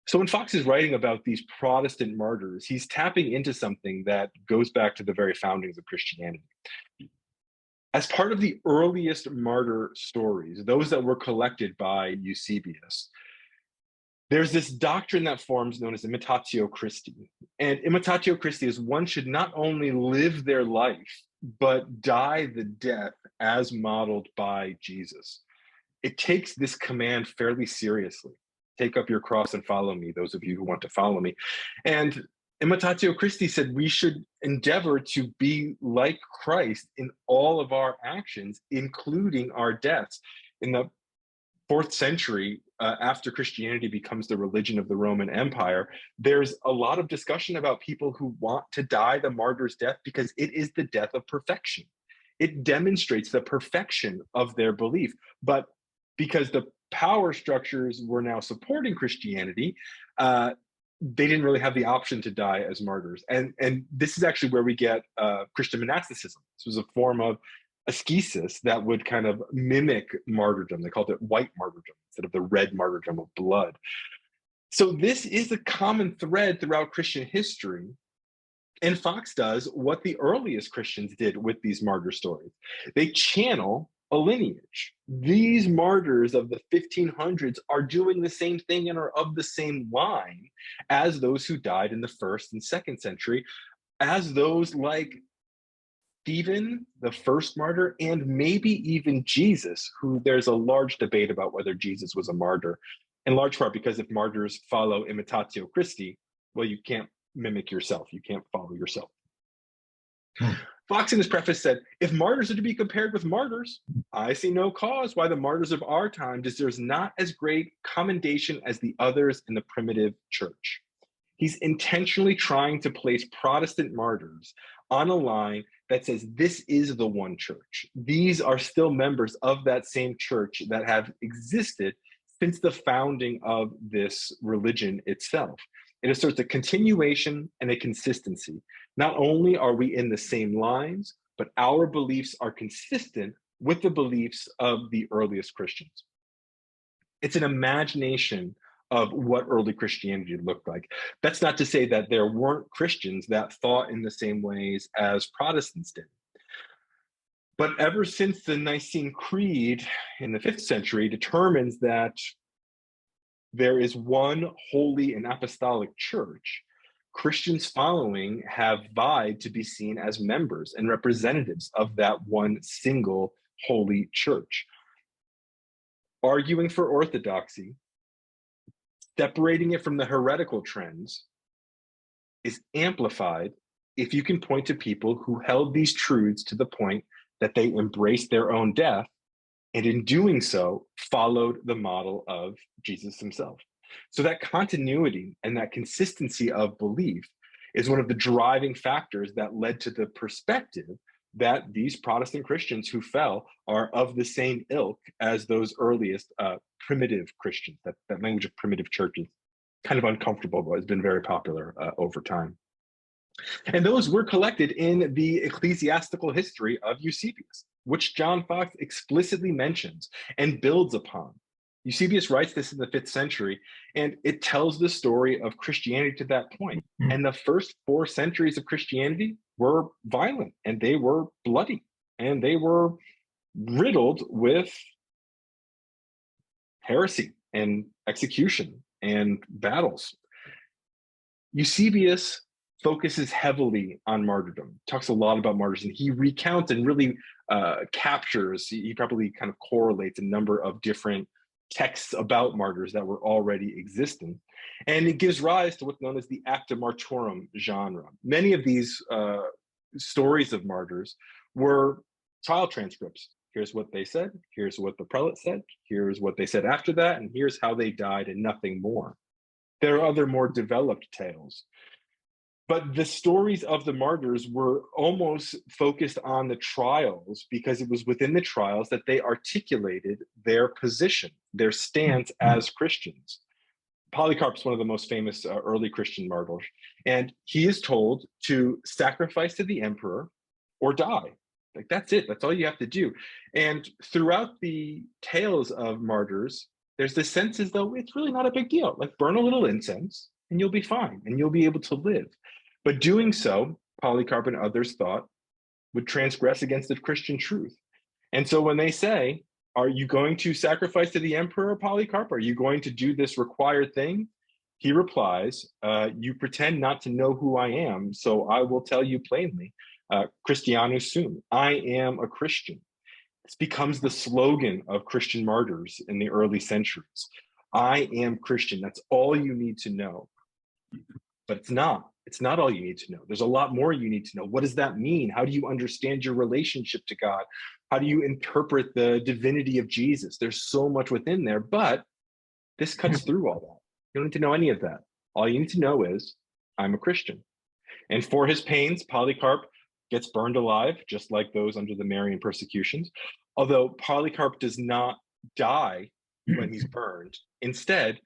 So when Foxe is writing about these Protestant martyrs, he's tapping into something that goes back to the very foundings of Christianity. As part of the earliest martyr stories, those that were collected by Eusebius, there's this doctrine that forms known as imitatio Christi. And imitatio Christi is one should not only live their life, but die the death as modeled by Jesus. It takes this command fairly seriously. Take up your cross and follow me, those of you who want to follow me. And imitatio Christi said we should endeavor to be like Christ in all of our actions, including our deaths. In the 4th century, after Christianity becomes the religion of the Roman Empire, there's a lot of discussion about people who want to die the martyr's death because it is the death of perfection. It demonstrates the perfection of their belief. But because the power structures were now supporting Christianity, they didn't really have the option to die as martyrs. And this is actually where we get Christian monasticism. This was a form of ascesis that would kind of mimic martyrdom. They called it white martyrdom instead of the red martyrdom of blood. So this is a common thread throughout Christian history. And Foxe does what the earliest Christians did with these martyr stories. They channel a lineage. These martyrs of the 1500s are doing the same thing and are of the same line as those who died in the 1st and 2nd century, as those like Stephen, the first martyr, and maybe even Jesus, who there's a large debate about whether Jesus was a martyr, in large part because if martyrs follow imitatio Christi, well, you can't mimic yourself. You can't follow yourself. Foxe in his preface said, if martyrs are to be compared with martyrs, I see no cause why the martyrs of our time deserves not as great commendation as the others in the primitive church. He's intentionally trying to place Protestant martyrs on a line that says this is the one church. These are still members of that same church that have existed since the founding of this religion itself. It asserts a continuation and a consistency. Not only are we in the same lines, but our beliefs are consistent with the beliefs of the earliest Christians. It's an imagination of what early Christianity looked like. That's not to say that there weren't Christians that thought in the same ways as Protestants did. But ever since the Nicene Creed in the 5th century determines that there is one holy and apostolic church, Christians following have vied to be seen as members and representatives of that one single holy church. Arguing for orthodoxy, separating it from the heretical trends, is amplified if you can point to people who held these truths to the point that they embraced their own death, and in doing so, followed the model of Jesus himself. So that continuity and that consistency of belief is one of the driving factors that led to the perspective that these Protestant Christians who fell are of the same ilk as those earliest primitive Christians. That language of primitive church is kind of uncomfortable, but has been very popular over time. And those were collected in the ecclesiastical history of Eusebius, which John Foxe explicitly mentions and builds upon. Eusebius writes this in the 5th century, and it tells the story of Christianity to that point. And the first 4 centuries of Christianity were violent, and they were bloody, and they were riddled with heresy and execution and battles. Eusebius focuses heavily on martyrdom, talks a lot about martyrs, and he recounts and really captures, he probably kind of correlates a number of different texts about martyrs that were already existing. And it gives rise to what's known as the acta martyrum genre. Many of these stories of martyrs were trial transcripts. Here's what they said, here's what the prelate said, here's what they said after that, and here's how they died and nothing more. There are other more developed tales. But the stories of the martyrs were almost focused on the trials because it was within the trials that they articulated their position, their stance as Christians. Polycarp's one of the most famous early Christian martyrs, and he is told to sacrifice to the emperor or die. Like, that's it. That's all you have to do. And throughout the tales of martyrs, there's this sense as though it's really not a big deal. Like, burn a little incense and you'll be fine and you'll be able to live. But doing so, Polycarp and others thought, would transgress against the Christian truth. And so when they say, are you going to sacrifice to the emperor, Polycarp? Are you going to do this required thing? He replies, you pretend not to know who I am, so I will tell you plainly, Christianus sum, I am a Christian. This becomes the slogan of Christian martyrs in the early centuries. I am Christian, that's all you need to know. But it's not. It's not all you need to know. There's a lot more you need to know. What does that mean? How do you understand your relationship to God? How do you interpret the divinity of Jesus? There's so much within there, but this cuts through all that. You don't need to know any of that. All you need to know is, I'm a Christian. And for his pains, Polycarp gets burned alive, just like those under the Marian persecutions. Although Polycarp does not die when he's burned. Instead,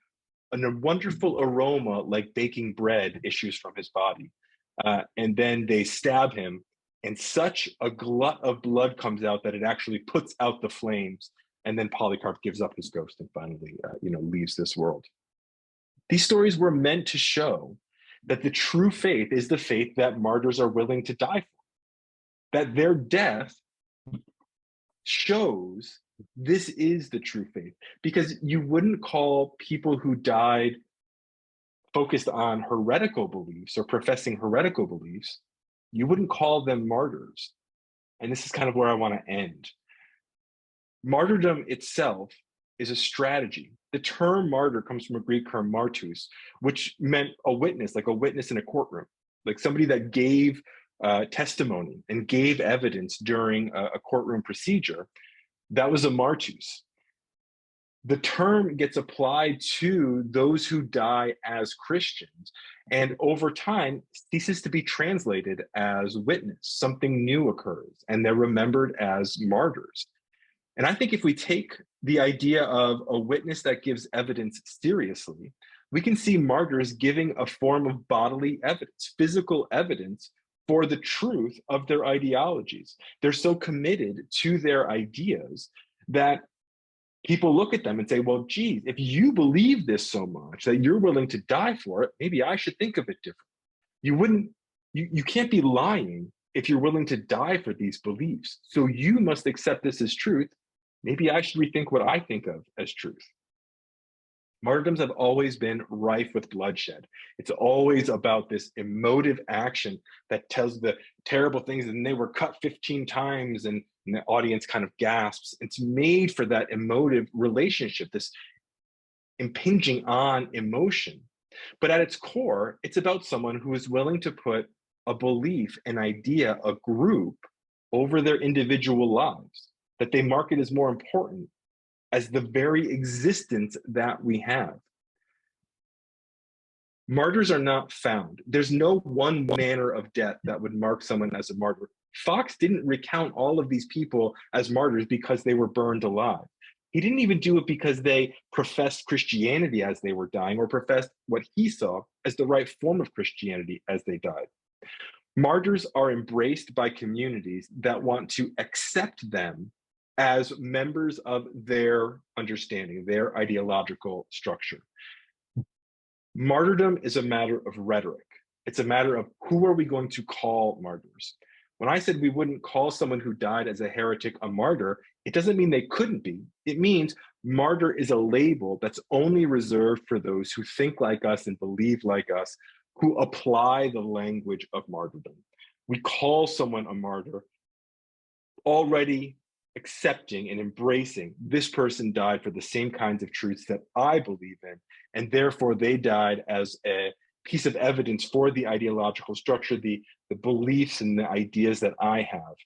a wonderful aroma like baking bread issues from his body. And then they stab him, and such a glut of blood comes out that it actually puts out the flames. And then Polycarp gives up his ghost and finally, leaves this world. These stories were meant to show that the true faith is the faith that martyrs are willing to die for, that their death shows this is the true faith, because you wouldn't call people who died focused on heretical beliefs or professing heretical beliefs, you wouldn't call them martyrs. And this is kind of where I want to end. Martyrdom itself is a strategy. The term martyr comes from a Greek term martus, which meant a witness, like a witness in a courtroom, like somebody that gave testimony and gave evidence during a courtroom procedure. That was a martus. The term gets applied to those who die as Christians, and over time ceases to be translated as witness. Something new occurs, and they're remembered as martyrs. And I think if we take the idea of a witness that gives evidence seriously, we can see martyrs giving a form of bodily evidence, physical evidence for the truth of their ideologies. They're so committed to their ideas that people look at them and say, well, geez, if you believe this so much that you're willing to die for it, maybe I should think of it differently. You can't be lying if you're willing to die for these beliefs. So you must accept this as truth. Maybe I should rethink what I think of as truth. Martyrdoms have always been rife with bloodshed. It's always about this emotive action that tells the terrible things, and they were cut 15 times and the audience kind of gasps. It's made for that emotive relationship, this impinging on emotion. But at its core, it's about someone who is willing to put a belief, an idea, a group over their individual lives, that they market as more important as the very existence that we have. Martyrs are not found. There's no one manner of death that would mark someone as a martyr. Foxe didn't recount all of these people as martyrs because they were burned alive. He didn't even do it because they professed Christianity as they were dying, or professed what he saw as the right form of Christianity as they died. Martyrs are embraced by communities that want to accept them as members of their understanding, their ideological structure. Martyrdom is a matter of rhetoric. It's a matter of who are we going to call martyrs? When I said we wouldn't call someone who died as a heretic a martyr, it doesn't mean they couldn't be. It means martyr is a label that's only reserved for those who think like us and believe like us, who apply the language of martyrdom. We call someone a martyr already accepting and embracing this person died for the same kinds of truths that I believe in, and therefore they died as a piece of evidence for the ideological structure, the beliefs and the ideas that I have.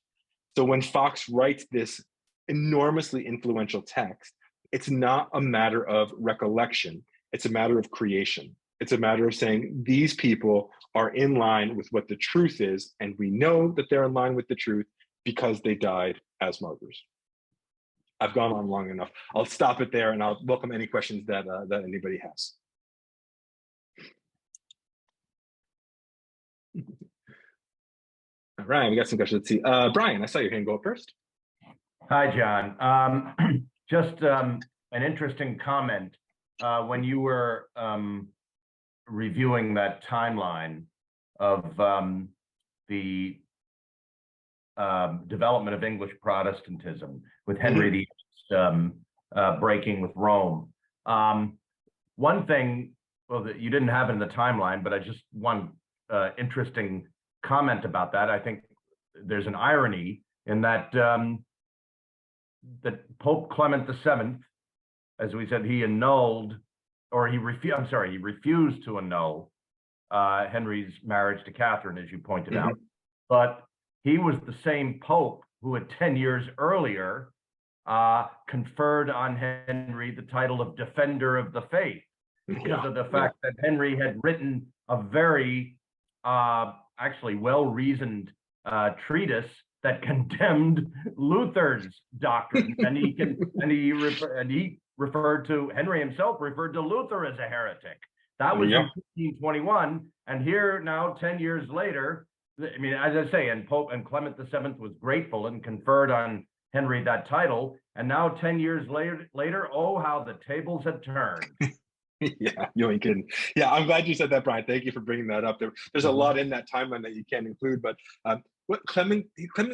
So when Foxe writes this enormously influential text, it's not a matter of recollection, it's a matter of creation. It's a matter of saying these people are in line with what the truth is, and we know that they're in line with the truth because they died as martyrs. I've gone on long enough. I'll stop it there, and I'll welcome any questions that anybody has. All right, we got some questions. Let's see. Brian, I saw your hand go up first. Hi, John. Just an interesting comment. When you were reviewing that timeline of the development of English Protestantism with Henry VIII breaking with Rome. One thing, well, that you didn't have in the timeline, but I just one interesting comment about that. I think there's an irony in that that Pope Clement VII, as we said, he annulled, or he refused to annul Henry's marriage to Catherine, as you pointed out. But he was the same Pope who had 10 years earlier conferred on Henry the title of Defender of the Faith, because of the fact that Henry had written a very actually well-reasoned treatise that condemned Luther's doctrine, and he referred to, Henry himself referred to Luther as a heretic. That was in 1521, and here now 10 years later, I mean, as I say, and Clement VII was grateful and conferred on Henry that title, and now 10 years later, oh, how the tables had turned. Yeah, you ain't kidding. Yeah, I'm glad you said that, Brian. Thank you for bringing that up. There's a lot in that timeline that you can't include, but what Clement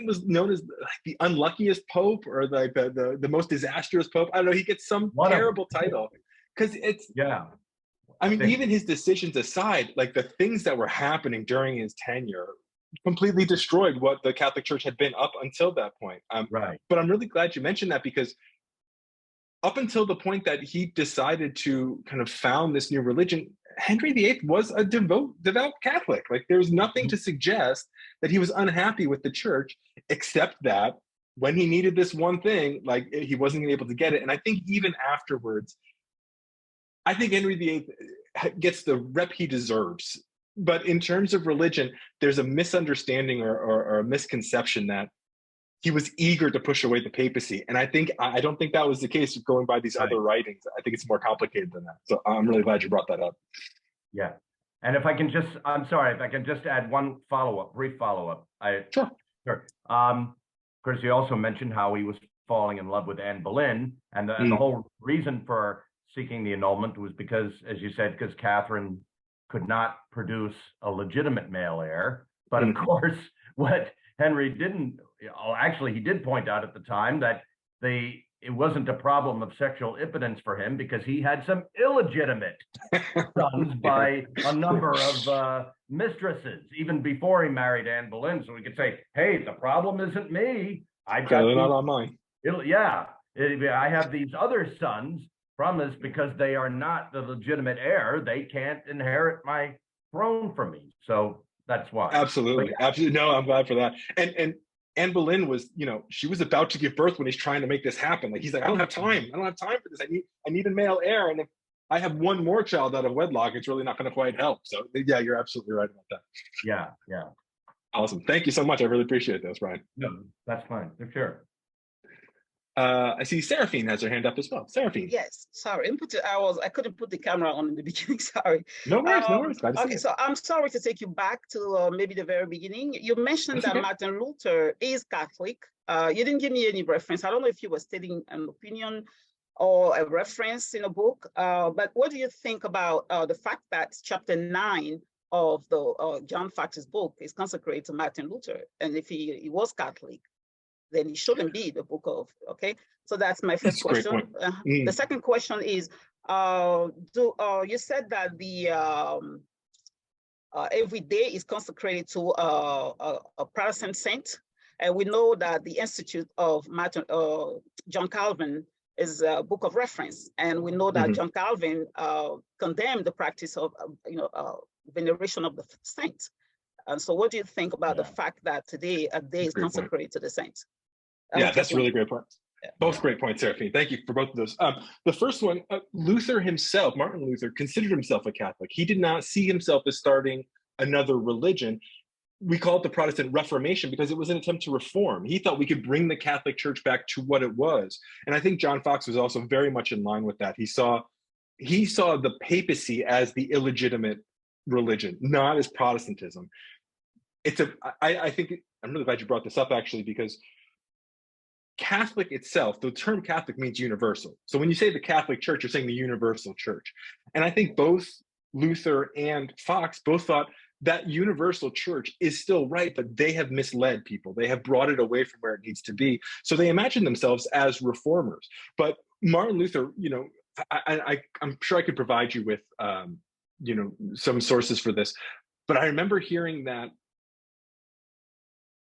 was known as like the unluckiest pope, or like the most disastrous pope. I don't know. He gets some terrible title because it's I mean, even his decisions aside, like the things that were happening during his tenure completely destroyed what the Catholic Church had been up until that point. Right. But I'm really glad you mentioned that, because up until the point that he decided to kind of found this new religion, Henry VIII was a devout Catholic. Like, there's nothing to suggest that he was unhappy with the church, except that when he needed this one thing, like, he wasn't able to get it. And I think even afterwards, I think Henry VIII gets the rep he deserves. But in terms of religion, there's a misunderstanding or a misconception that he was eager to push away the papacy. And I don't think that was the case going by these other writings. I think it's more complicated than that. So I'm really glad you brought that up. Yeah. And if I can just, I'm sorry, if I can just add one brief follow-up. Sure. Of course, you also mentioned how he was falling in love with Anne Boleyn. And the whole reason for seeking the annulment was because, as you said, because Catherine could not produce a legitimate male heir. But of course, what Henry didn't, actually, he did point out at the time that it wasn't a problem of sexual impotence for him, because he had some illegitimate sons by a number of mistresses, even before he married Anne Boleyn. So we could say, hey, the problem isn't me. I've got not on mine. I have these other sons from this, because they are not the legitimate heir. They can't inherit my throne from me. So that's why. Absolutely. Absolutely. No, I'm glad for that. And Anne Boleyn was, she was about to give birth when he's trying to make this happen. Like, he's like, I don't have time. I don't have time for this. I need a male heir. And if I have one more child out of wedlock, it's really not going to quite help. So yeah, you're absolutely right about that. Yeah. Awesome. Thank you so much. I really appreciate those, Brian. No, that's fine. For sure. I see Seraphine has her hand up as well. Seraphine. Yes, sorry. I couldn't put the camera on in the beginning. Sorry. No worries. Okay, so I'm sorry to take you back to maybe the very beginning. You mentioned that Martin Luther is Catholic. You didn't give me any reference. I don't know if you were stating an opinion or a reference in a book. But what do you think about the fact that chapter 9 of the John Foxe's book is consecrated to Martin Luther? And if he was Catholic, then it shouldn't be the book of, okay? So that's my first question. The second question is, you said that the every day is consecrated to a Protestant saint, and we know that the Institute of John Calvin is a book of reference, and we know that John Calvin condemned the practice of veneration of the saints. And so what do you think about the fact that today a day is consecrated to the saints? Yeah, that's a really great point. Both great points, Seraphine. Thank you for both of those. The first one, Luther himself, Martin Luther, considered himself a Catholic. He did not see himself as starting another religion. We call it the Protestant Reformation because it was an attempt to reform. He thought we could bring the Catholic Church back to what it was. And I think John Foxe was also very much in line with that. He saw the papacy as the illegitimate religion, not as Protestantism. I think, I'm really glad you brought this up, actually, because Catholic itself, the term Catholic means universal. So when you say the Catholic Church, you're saying the universal church. And I think both Luther and Foxe both thought that universal church is still right, but they have misled people. They have brought it away from where it needs to be. So they imagine themselves as reformers. But Martin Luther, I'm sure I could provide you with, some sources for this. But I remember hearing that,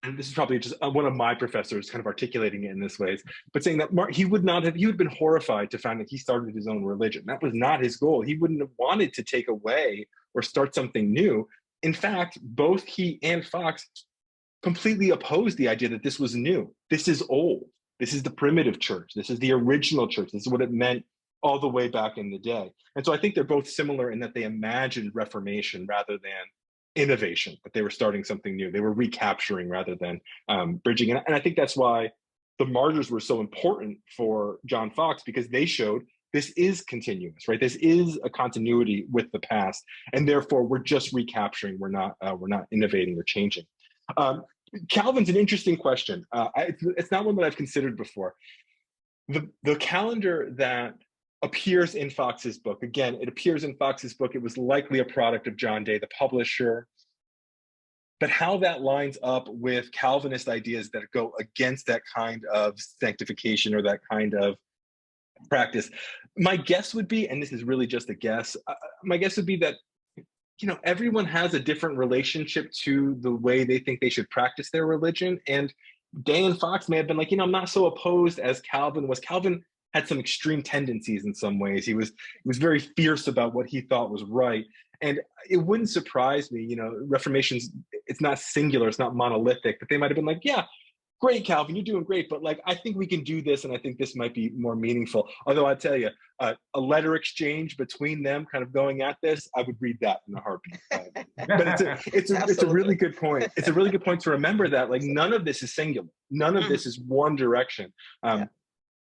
and this is probably just one of my professors kind of articulating it in this way, but saying that he would have been horrified to find that he started his own religion. That was not his goal. He wouldn't have wanted to take away or start something new. In fact, both he and Foxe completely opposed the idea that this was new. This is old. This is the primitive church. This is the original church. This is what it meant all the way back in the day. And so I think they're both similar in that they imagined Reformation rather than innovation, that they were starting something new. They were recapturing rather than bridging. And I think that's why the martyrs were so important for John Foxe, because they showed this is continuous, right? This is a continuity with the past, and therefore we're just recapturing. We're not innovating or changing. Calvin's an interesting question. It's not one that I've considered before. The calendar that appears in Foxe's book, again, it appears in Foxe's book. It was likely a product of John Day, the publisher. But how that lines up with Calvinist ideas that go against that kind of sanctification or that kind of practice, my guess would be, and this is really just a guess, my guess would be that, you know, everyone has a different relationship to the way they think they should practice their religion. And Day and Foxe may have been like, you know, I'm not so opposed as Calvin was. Calvin had some extreme tendencies in some ways. He was very fierce about what he thought was right. And it wouldn't surprise me, you know, Reformation's, it's not singular, it's not monolithic, but they might have been like, yeah, great, Calvin, you're doing great, but like, I think we can do this, and I think this might be more meaningful. Although I tell you, a letter exchange between them kind of going at this, I would read that in a heartbeat. But it's a really good point. It's a really good point to remember that, like, none of this is singular. None of this is one direction.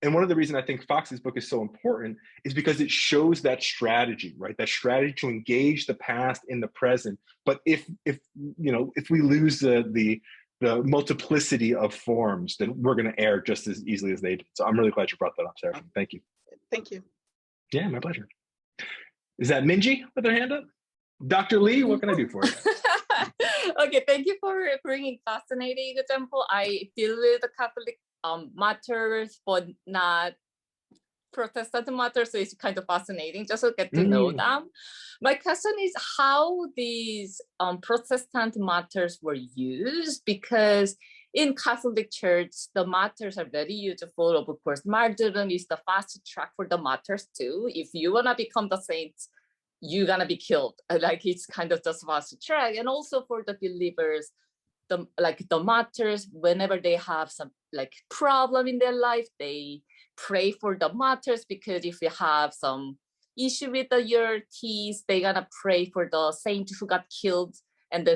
And one of the reasons I think Foxe's book is so important is because it shows that strategy, right? That strategy to engage the past in the present. But if we lose the multiplicity of forms, then we're going to err just as easily as they did. So I'm really glad you brought that up, Sarah. Thank you. Thank you. Yeah, my pleasure. Is that Minji with her hand up? Dr. Lee, what can I do for you? Okay, thank you for bringing fascinating example. I deal with the Catholic martyrs, but not Protestant martyrs, so it's kind of fascinating just to get to know them. My question is how these Protestant martyrs were used, because in Catholic Church, the martyrs are very useful. Of course, martyrdom is the fast track for the martyrs too. If you want to become the saints, you're going to be killed. Like, it's kind of just fast track. And also for the believers, the martyrs, whenever they have some like problem in their life, they pray for the martyrs, because if you have some issue with your teeth, they're gonna pray for the saint who got killed and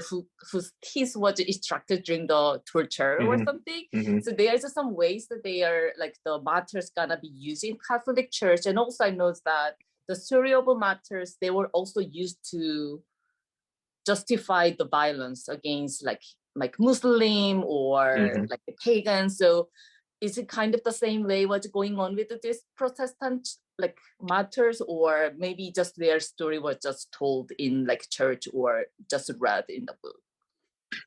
whose teeth was extracted during the torture or something. So there's some ways that they are like the martyrs gonna be used in Catholic Church. And also I noticed that the story of martyrs, they were also used to justify the violence against like Muslim or like the pagans. So is it kind of the same way what's going on with this Protestant like martyrs, or maybe just their story was just told in like church or just read in the book?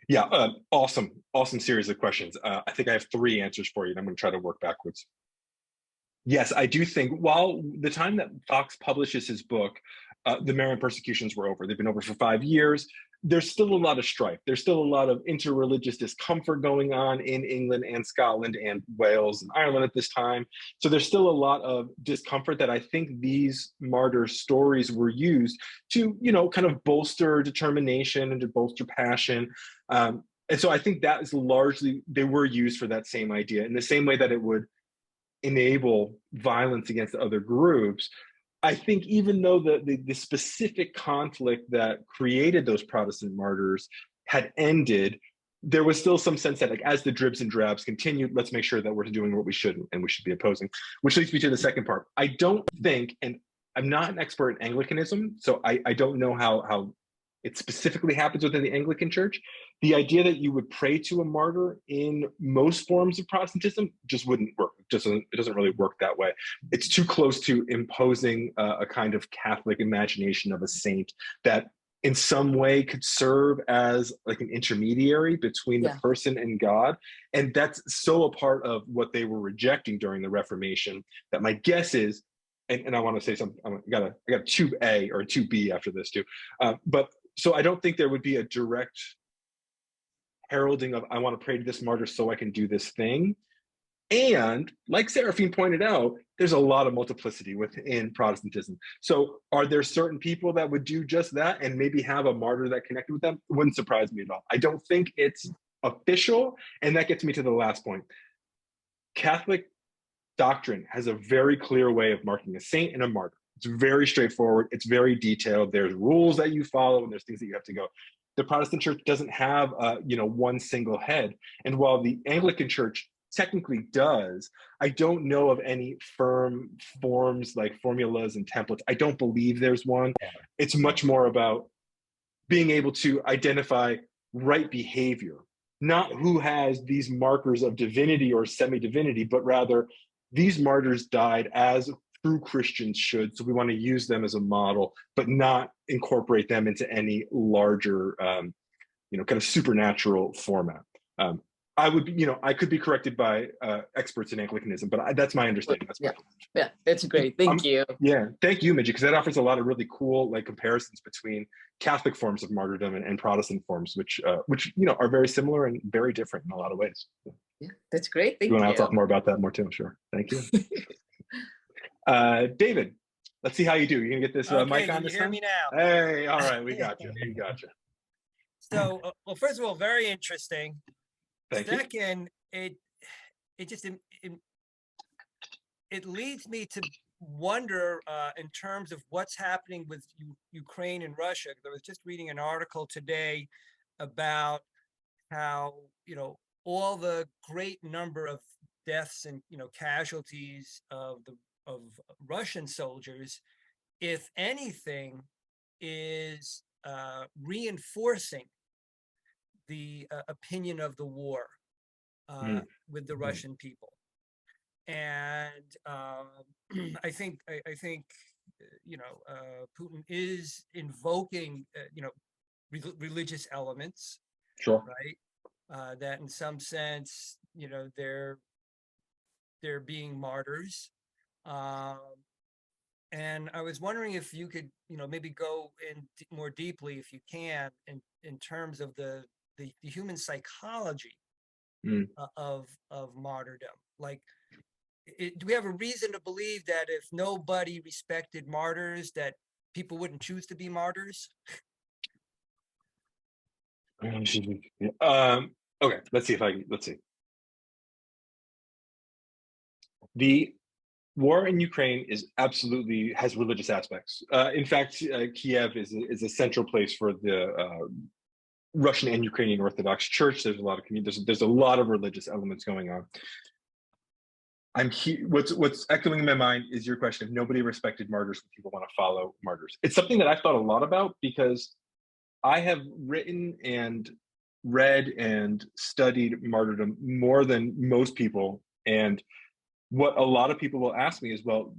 Yeah, awesome series of questions. I think I have 3 answers for you, and I'm going to try to work backwards. Yes, I do think while the time that Foxe publishes his book, the Marian persecutions were over. They've been over for 5 years. There's still a lot of strife. There's still a lot of interreligious discomfort going on in England and Scotland and Wales and Ireland at this time. So there's still a lot of discomfort that I think these martyr stories were used to, you know, kind of bolster determination and to bolster passion. And so I think that is largely, they were used for that same idea, in the same way that it would enable violence against other groups. I think even though the specific conflict that created those Protestant martyrs had ended, there was still some sense that, like, as the dribs and drabs continued, let's make sure that we're doing what we should and we should be opposing. Which leads me to the second part. I don't think, and I'm not an expert in Anglicanism, so I don't know how it specifically happens within the Anglican Church. The idea that you would pray to a martyr in most forms of Protestantism just wouldn't work. It doesn't really work that way. It's too close to imposing a kind of Catholic imagination of a saint that in some way could serve as like an intermediary between the person and God. And that's so a part of what they were rejecting during the Reformation that my guess is, and I want to say something, I got a 2A or a 2B after this too. But so I don't think there would be a direct heralding of, I want to pray to this martyr so I can do this thing. And like Seraphine pointed out, there's a lot of multiplicity within Protestantism. So are there certain people that would do just that and maybe have a martyr that connected with them? It wouldn't surprise me at all. I don't think it's official. And that gets me to the last point. Catholic doctrine has a very clear way of marking a saint and a martyr. It's very straightforward. It's very detailed. There's rules that you follow and there's things that you have to go. The Protestant church doesn't have, one single head. And while the Anglican church technically does, I don't know of any firm forms like formulas and templates. I don't believe there's one. It's much more about being able to identify right behavior, not who has these markers of divinity or semi-divinity, but rather these martyrs died as true Christians should. So we want to use them as a model, but not incorporate them into any larger, kind of supernatural format. I could be corrected by experts in Anglicanism, but that's my understanding. Yeah, that's great. Thank you. Yeah, thank you, Midgie, because that offers a lot of really cool comparisons between Catholic forms of martyrdom and Protestant forms, which are very similar and very different in a lot of ways. Yeah, that's great. Thank you. You want to talk more about that more too? Sure. Thank you. David, let's see how you do. You gonna get this mic on this time? Can you hear me now? Hey, all right, we got you. We got you. So, well, first of all, very interesting. Thank you. Second, it leads me to wonder in terms of what's happening with Ukraine and Russia. I was just reading an article today about how all the great number of deaths and casualties of Russian soldiers, if anything, is reinforcing the opinion of the war with the Russian people. And I think Putin is invoking religious elements, Sure, right? That in some sense, they're being martyrs. And I was wondering if you could, maybe go in more deeply, if you can, in terms of the human psychology of martyrdom. Like, do we have a reason to believe that if nobody respected martyrs, that people wouldn't choose to be martyrs? Okay, let's see. The war in Ukraine has religious aspects. In fact, Kiev is a central place for the Russian and Ukrainian Orthodox Church. There's a lot of there's a lot of religious elements going on. What's echoing in my mind is your question: if nobody respected martyrs, would people want to follow martyrs? It's something that I've thought a lot about, because I have written and read and studied martyrdom more than most people. And what a lot of people will ask me is, well,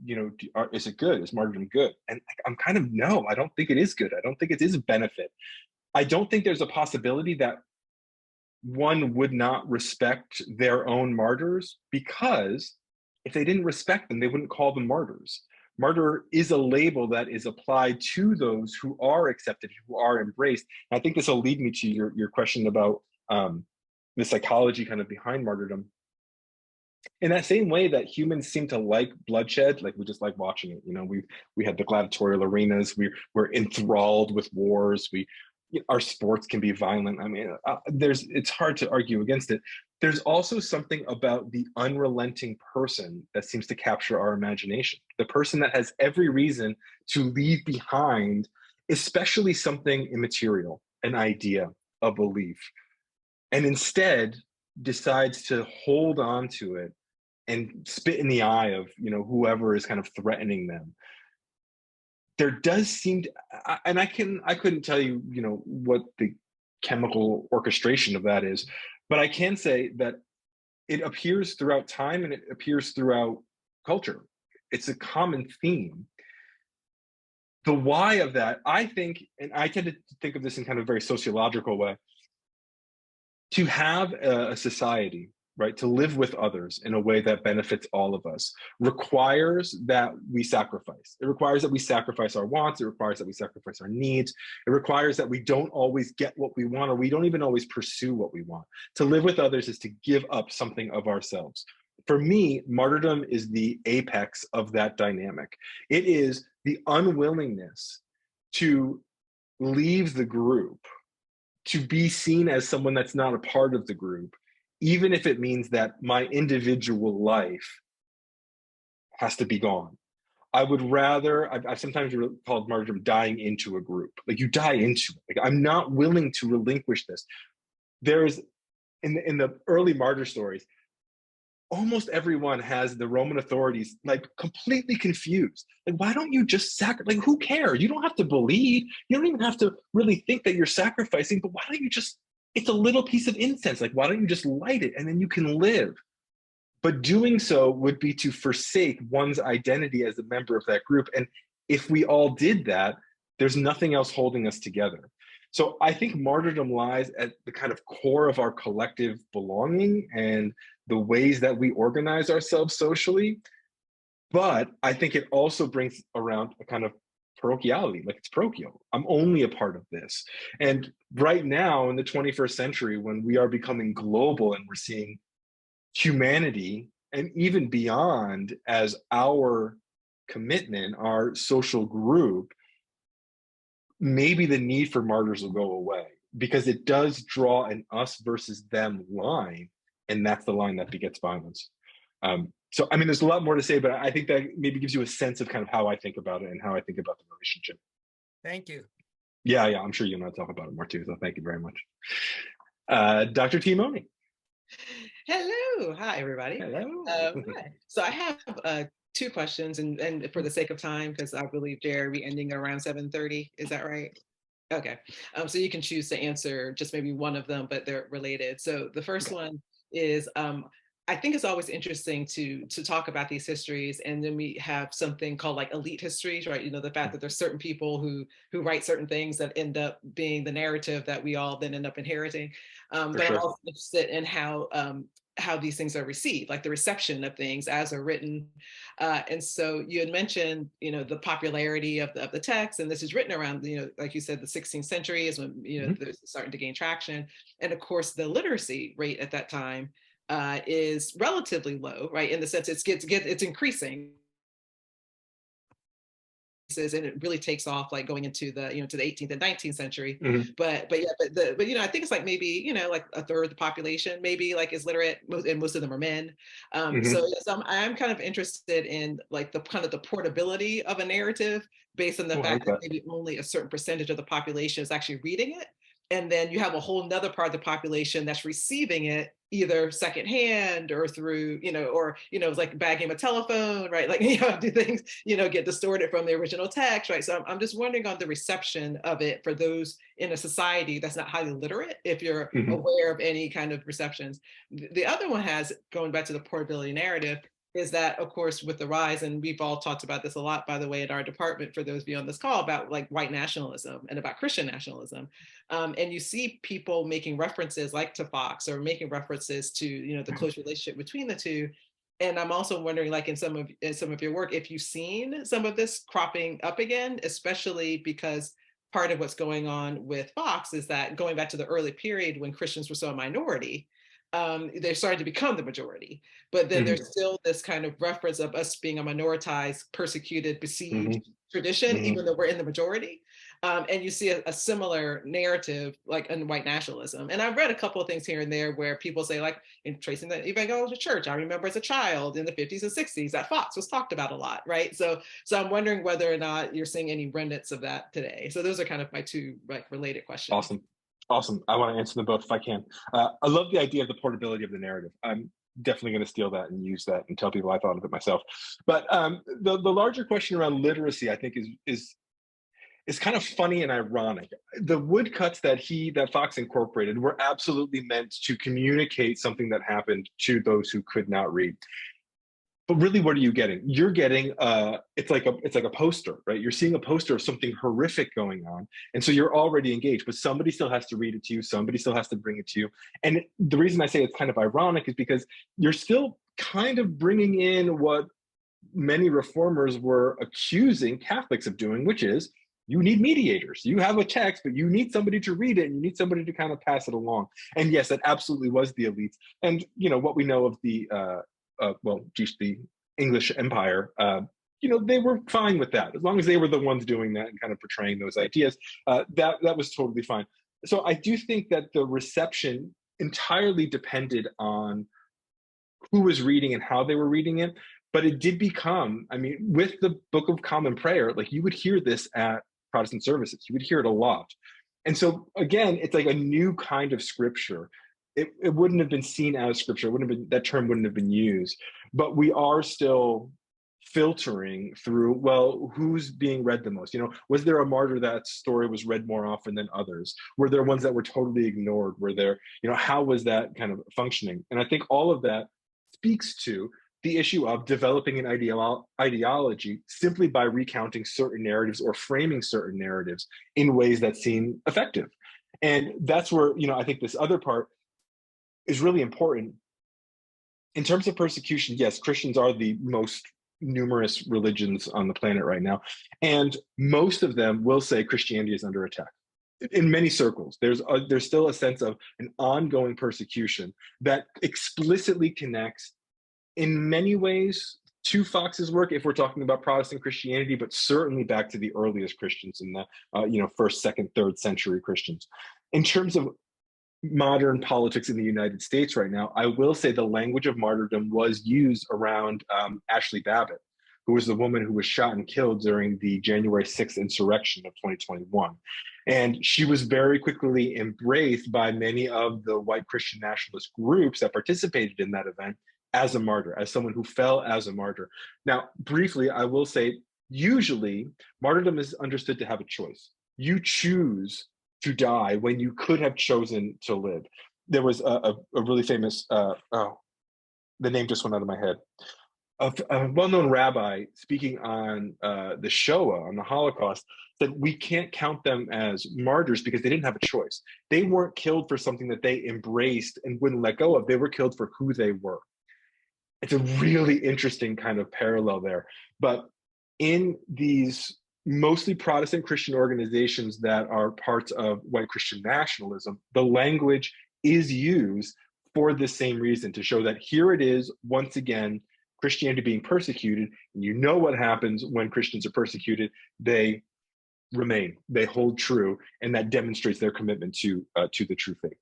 is it good? Is martyrdom good? And I'm kind of, no, I don't think it is good. I don't think it is a benefit. I don't think there's a possibility that one would not respect their own martyrs, because if they didn't respect them, they wouldn't call them martyrs. Martyr is a label that is applied to those who are accepted, who are embraced. And I think this will lead me to your question about the psychology kind of behind martyrdom. In that same way that humans seem to like bloodshed, like we just like watching it. We had the gladiatorial arenas. We're enthralled with wars. Our sports can be violent. I mean, it's hard to argue against it. There's also something about the unrelenting person that seems to capture our imagination. The person that has every reason to leave behind, especially something immaterial, an idea, a belief, and instead decides to hold on to it and spit in the eye of whoever is kind of threatening them. There does seem to, and I couldn't tell you what the chemical orchestration of that is, but I can say that it appears throughout time and it appears throughout culture. It's a common theme. The why of that, I think, and I tend to think of this in kind of a very sociological way, to have a society, right, to live with others in a way that benefits all of us, requires that we sacrifice. It requires that we sacrifice our wants. It requires that we sacrifice our needs. It requires that we don't always get what we want, or we don't even always pursue what we want. To live with others is to give up something of ourselves. For me, martyrdom is the apex of that dynamic. It is the unwillingness to leave the group, to be seen as someone that's not a part of the group, even if it means that my individual life has to be gone. I would rather, I've sometimes called martyrdom dying into a group. Like you die into it. Like I'm not willing to relinquish this. There's, in the early martyr stories, almost everyone has the Roman authorities like completely confused. Like, why don't you just sacrifice? Like, who cares? You don't have to believe. You don't even have to really think that you're sacrificing, but why don't you just, it's a little piece of incense. Like, why don't you just light it and then you can live? But doing so would be to forsake one's identity as a member of that group. And if we all did that, there's nothing else holding us together. So I think martyrdom lies at the kind of core of our collective belonging and the ways that we organize ourselves socially. But I think it also brings around a kind of parochiality, like it's parochial. I'm only a part of this. And right now in the 21st century, when we are becoming global and we're seeing humanity and even beyond as our commitment, our social group, maybe the need for martyrs will go away because it does draw an us versus them line, and that's the line that begets violence. So, I mean, there's a lot more to say, but I think that maybe gives you a sense of kind of how I think about it and how I think about the relationship. Thank you. Yeah, I'm sure you and I talk about it more too, so thank you very much. Dr. Timoni. Hello. Hi, everybody. Hello. Hi. So I have two questions, and for the sake of time, because I believe, Jared, we ending at around 7:30. Is that right? Okay. So you can choose to answer just maybe one of them, but they're related. So the first one is, I think it's always interesting to talk about these histories, and then we have something called like elite histories, right? You know, the fact that there's certain people who write certain things that end up being the narrative that we all then end up inheriting. But sure. I'm also interested in how these things are received, like the reception of things as they're written. And so you had mentioned, you know, the popularity of the text, and this is written around, you know, like you said, the 16th century is when, you know, there's starting to gain traction. And of course, the literacy rate at that time is relatively low, right? In the sense it's increasing. And it really takes off like going into the, you know, to the 18th and 19th century. But you know, I think it's like maybe, you know, like a third of the population maybe like is literate, and most of them are men. So I'm kind of interested in like the kind of the portability of a narrative based on the fact that maybe only a certain percentage of the population is actually reading it. And then you have a whole nother part of the population that's receiving it either secondhand or through, you know, or, you know, it's like bagging a telephone, right? Like, you know, do things, you know, get distorted from the original text, right? So I'm just wondering on the reception of it for those in a society that's not highly literate, if you're aware of any kind of receptions. The other one has, going back to the portability narrative, is that, of course, with the rise, and we've all talked about this a lot, by the way, in our department, for those of you on this call, about like white nationalism and about Christian nationalism. And you see people making references like to Foxe, or making references to, you know, the close relationship between the two. And I'm also wondering, like in some of your work, if you've seen some of this cropping up again, especially because part of what's going on with Foxe is that going back to the early period when Christians were so a minority, they're starting to become the majority. But then there's still this kind of reference of us being a minoritized, persecuted, besieged tradition, even though we're in the majority. And you see a similar narrative like in white nationalism. And I've read a couple of things here and there where people say, like in tracing the evangelical church, I remember as a child in the 50s and 60s that Foxe was talked about a lot, right? So I'm wondering whether or not you're seeing any remnants of that today. So those are kind of my two like related questions. Awesome. I want to answer them both if I can. I love the idea of the portability of the narrative. I'm definitely going to steal that and use that and tell people I thought of it myself. But the larger question around literacy, I think, is kind of funny and ironic. The woodcuts that Foxe incorporated were absolutely meant to communicate something that happened to those who could not read. But really, what are you getting? You're getting it's like a poster, right? You're seeing a poster of something horrific going on, and so you're already engaged. But somebody still has to read it to you. Somebody still has to bring it to you. And the reason I say it's kind of ironic is because you're still kind of bringing in what many reformers were accusing Catholics of doing, which is you need mediators. You have a text, but you need somebody to read it, and you need somebody to kind of pass it along. And yes, that absolutely was the elites. And you know what we know of the the English Empire, you know, they were fine with that as long as they were the ones doing that and kind of portraying those ideas. That was totally fine. So I do think that the reception entirely depended on who was reading and how they were reading it. But it did become, I mean, with the Book of Common Prayer, like you would hear this at Protestant services, you would hear it a lot. And so again, it's like a new kind of scripture. It wouldn't have been seen as scripture. It wouldn't have been, that term wouldn't have been used, but we are still filtering through, well, who's being read the most? You know, was there a martyr that story was read more often than others? Were there ones that were totally ignored? Were there, you know, how was that kind of functioning? And I think all of that speaks to the issue of developing an ideology simply by recounting certain narratives or framing certain narratives in ways that seem effective. And that's where, you know, I think this other part is really important. In terms of persecution, yes, Christians are the most numerous religions on the planet right now. And most of them will say Christianity is under attack. In many circles, there's still a sense of an ongoing persecution that explicitly connects in many ways to Foxe's work, if we're talking about Protestant Christianity, but certainly back to the earliest Christians in the you know, first, second, third century Christians. In terms of modern politics in the United States right now, I will say the language of martyrdom was used around Ashley Babbitt, who was the woman who was shot and killed during the January 6th insurrection of 2021. And she was very quickly embraced by many of the white Christian nationalist groups that participated in that event as a martyr, as someone who fell as a martyr. Now, briefly, I will say, usually martyrdom is understood to have a choice. You choose to die when you could have chosen to live. There was a really famous, the name just went out of my head, a well-known rabbi speaking on the Shoah, on the Holocaust, said we can't count them as martyrs because they didn't have a choice. They weren't killed for something that they embraced and wouldn't let go of. They were killed for who they were. It's a really interesting kind of parallel there. But in these mostly Protestant Christian organizations that are parts of white Christian nationalism, the language is used for the same reason, to show that here it is, once again, Christianity being persecuted, and you know what happens when Christians are persecuted, they remain, they hold true, and that demonstrates their commitment to the true faith.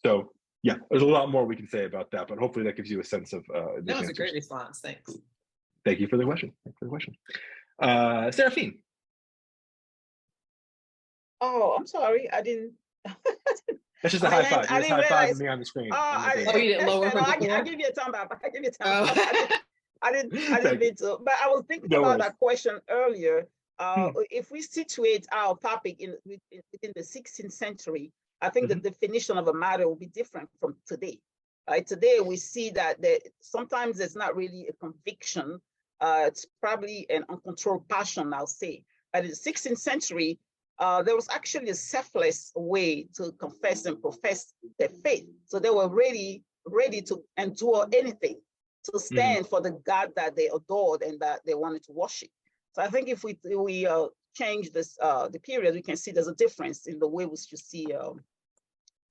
So yeah, there's a lot more we can say about that, but hopefully that gives you a sense of that was a great response. Thanks. Thank you for the question. Thanks for the question. Seraphine. Oh, I'm sorry. I didn't. That's just a high five. I You just didn't high realize. five me on the screen. You didn't lower from before? I give you a thumb up. I give you a thumb up. I didn't mean to. But I was thinking No about worries. that question earlier. If we situate our topic in the 16th century, I think the definition of a martyr will be different from today. Right? Today we see that sometimes it's not really a conviction. It's probably an uncontrolled passion, I'll say. But in the 16th century, there was actually a selfless way to confess and profess their faith. So they were ready to endure anything, to stand for the God that they adored and that they wanted to worship. So I think if we change this the period, we can see there's a difference in the way we should see.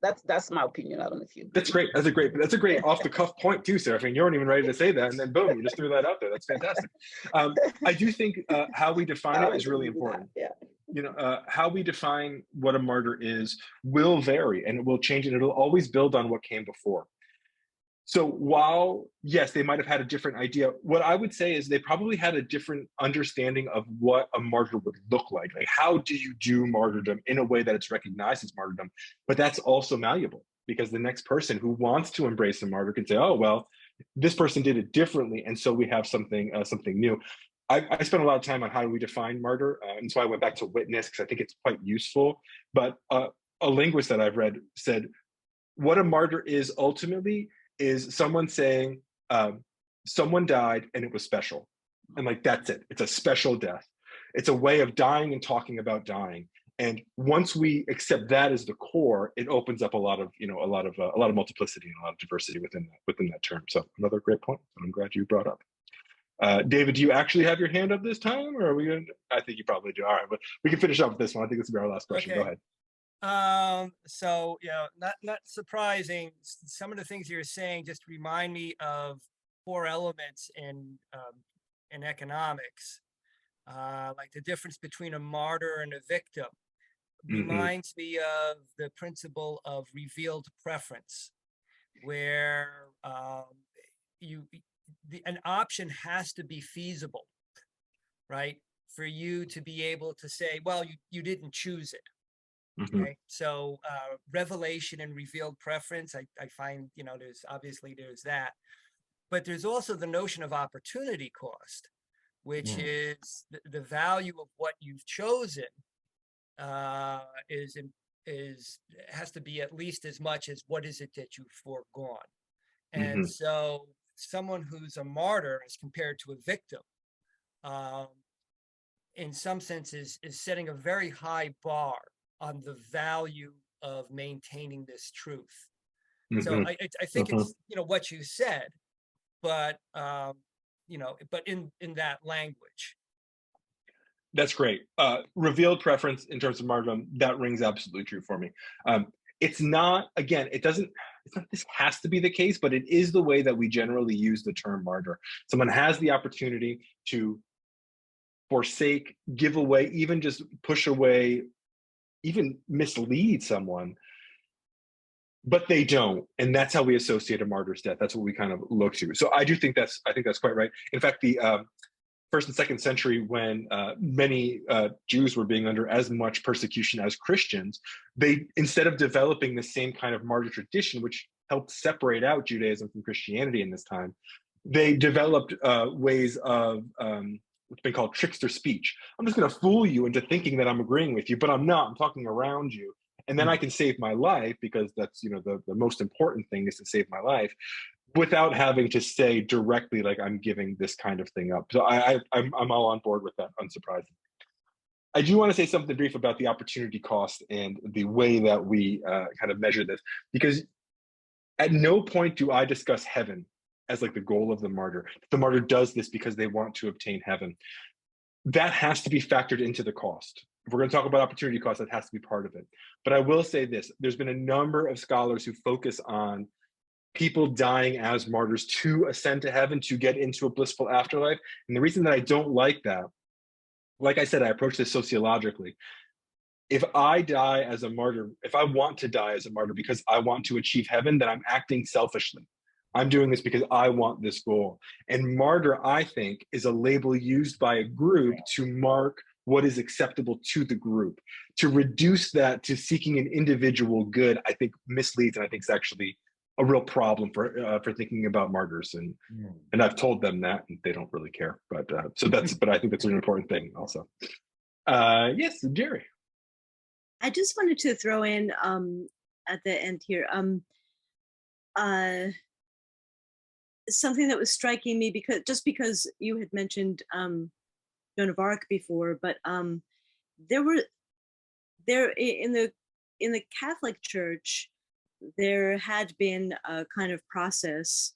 That's my opinion. I don't know if you. That's great. That's a great off the cuff point too, Seraphine. You weren't even ready to say that, and then boom, you just threw that out there. That's fantastic. I do think how we define it is really important. Yeah. You know, how we define what a martyr is will vary, and it will change, and it'll always build on what came before. So while, yes, they might have had a different idea, what I would say is they probably had a different understanding of what a martyr would look like. Like, how do you do martyrdom in a way that it's recognized as martyrdom? But that's also malleable, because the next person who wants to embrace a martyr can say, oh, well, this person did it differently, and so we have something new. I spent a lot of time on how do we define martyr, and so I went back to witness because I think it's quite useful. But a linguist that I've read said, what a martyr is ultimately is someone saying someone died and it was special, and like that's it. It's a special death. It's a way of dying and talking about dying. And once we accept that as the core, it opens up a lot of multiplicity and a lot of diversity within that term. So another great point, and I'm glad you brought up. David, do you actually have your hand up this time, or are we going to? I think you probably do. All right, but we can finish up with this one. I think this will be our last question. Okay. Go ahead. So, you know, not surprising. Some of the things you're saying just remind me of four elements in economics, like the difference between a martyr and a victim. Reminds me of the principle of revealed preference, where an option has to be feasible, right? For you to be able to say, well, you didn't choose it. Okay, so revelation and revealed preference, I find, there's that, but there's also the notion of opportunity cost, which is the value of what you've chosen has to be at least as much as what is it that you've foregone. And so someone who's a martyr as compared to a victim, in some senses, is setting a very high bar on the value of maintaining this truth. So I think it's, what you said, but, but in that language. That's great. Revealed preference in terms of martyrdom, that rings absolutely true for me. It's not, again, it's not this has to be the case, but it is the way that we generally use the term martyr. Someone has the opportunity to forsake, give away, even just push away, even mislead someone, but they don't. And that's how we associate a martyr's death. That's what we kind of look to. So I think that's quite right. In fact, the first and second century, when many Jews were being under as much persecution as Christians, they, instead of developing the same kind of martyr tradition, which helped separate out Judaism from Christianity in this time, they developed ways of what's been called trickster speech. I'm just going to fool you into thinking that I'm agreeing with you, but I'm not. I'm talking around you. And then I can save my life, because that's, the most important thing is to save my life, without having to say directly, like, I'm giving this kind of thing up. So I'm all on board with that, unsurprisingly. I do want to say something brief about the opportunity cost and the way that we kind of measure this, because at no point do I discuss heaven as like the goal of the martyr. The martyr does this because they want to obtain heaven. That has to be factored into the cost. If we're going to talk about opportunity cost, that has to be part of it. But I will say this, there's been a number of scholars who focus on people dying as martyrs to ascend to heaven, to get into a blissful afterlife. And the reason that I don't like that, like I said, I approach this sociologically. If I die as a martyr, if I want to die as a martyr because I want to achieve heaven, then I'm acting selfishly. I'm doing this because I want this goal. And martyr, I think, is a label used by a group to mark what is acceptable to the group. To reduce that to seeking an individual good, I think misleads, and I think is actually a real problem for thinking about martyrs. And I've told them that, and they don't really care. But but I think that's an important thing also. Yes, Jerry. I just wanted to throw in at the end here something that was striking me, because you had mentioned Joan of Arc before, but there in the Catholic Church, there had been a kind of process.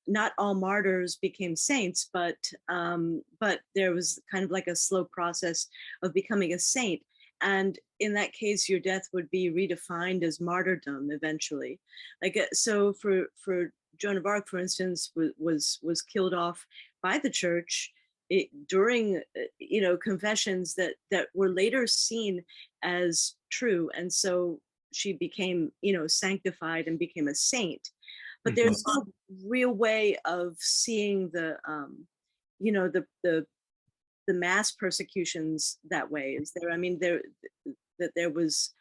Not all martyrs became saints, but there was kind of like a slow process of becoming a saint. And in that case, your death would be redefined as martyrdom eventually. Like, so for Joan of Arc, for instance, was killed off by the church during confessions that were later seen as true, and so she became sanctified and became a saint. But there's no real way of seeing the mass persecutions that way, is there? I mean, there was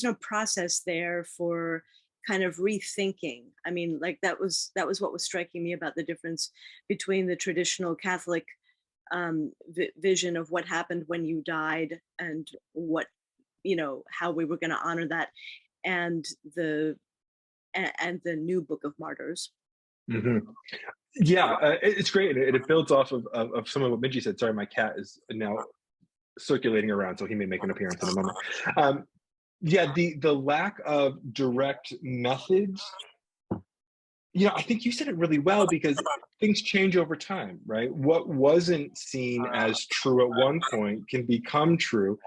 no process there for kind of rethinking. I mean, like that was what was striking me about the difference between the traditional Catholic vision of what happened when you died and what, how we were going to honor that, and the new Book of Martyrs. Yeah, it's great. It builds off of some of what Minji said. Sorry, my cat is now circulating around, so he may make an appearance in a moment. Yeah, the lack of direct methods, I think you said it really well, because things change over time, right? What wasn't seen as true at one point can become true.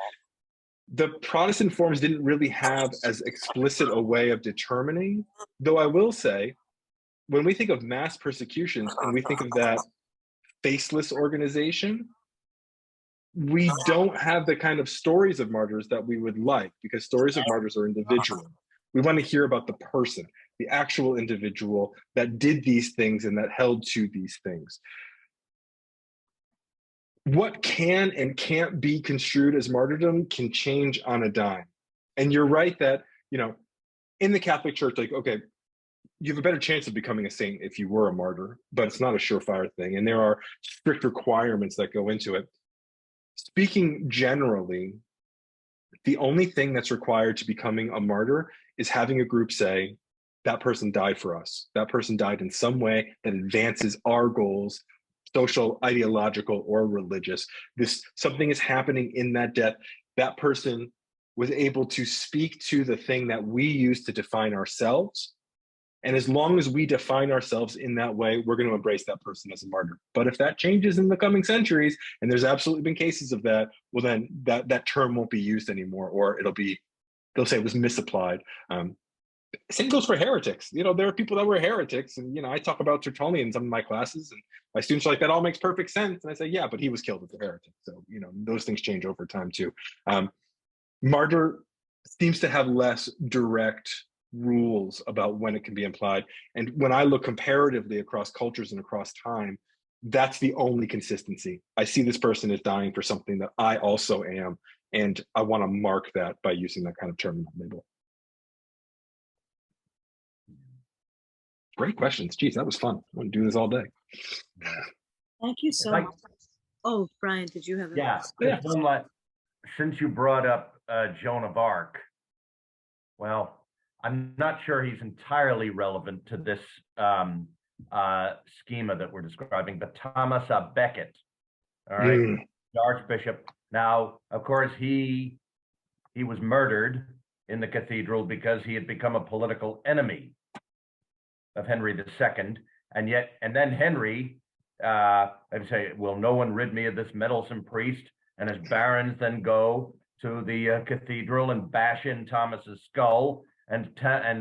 The Protestant forms didn't really have as explicit a way of determining, though I will say, when we think of mass persecutions and we think of that faceless organization, we don't have the kind of stories of martyrs that we would like, because stories of martyrs are individual. We want to hear about the person, the actual individual that did these things and that held to these things. What can and can't be construed as martyrdom can change on a dime. And you're right that, you know, in the Catholic Church, like, okay, you have a better chance of becoming a saint if you were a martyr, but it's not a surefire thing. And there are strict requirements that go into it. Speaking generally, the only thing that's required to becoming a martyr is having a group say, that person died for us. That person died in some way that advances our goals, social, ideological, or religious. Something is happening in that death. That person was able to speak to the thing that we use to define ourselves. And as long as we define ourselves in that way, we're going to embrace that person as a martyr. But if that changes in the coming centuries, and there's absolutely been cases of that, well, then that term won't be used anymore, or they'll say it was misapplied. Same goes for heretics. You know, there are people that were heretics, and, you know, I talk about Tertullian in some of my classes, and my students are like, that all makes perfect sense. And I say, yeah, but he was killed as a heretic. So, you know, those things change over time too. Martyr seems to have less direct rules about when it can be implied. And when I look comparatively across cultures and across time, that's the only consistency. I see this person is dying for something that I also am, and I want to mark that by using that kind of term in the label. Great questions. Geez, that was fun. I want to do this all day. Thank you so much. Oh, Brian, did you have a since you brought up Joan of Arc, well, I'm not sure he's entirely relevant to this schema that we're describing, but Thomas à Becket, all right, the Archbishop. Now, of course, he was murdered in the cathedral because he had become a political enemy of Henry II, and then Henry, I'd say, will no one rid me of this meddlesome priest? And his barons then go to the cathedral and bash in Thomas's skull, and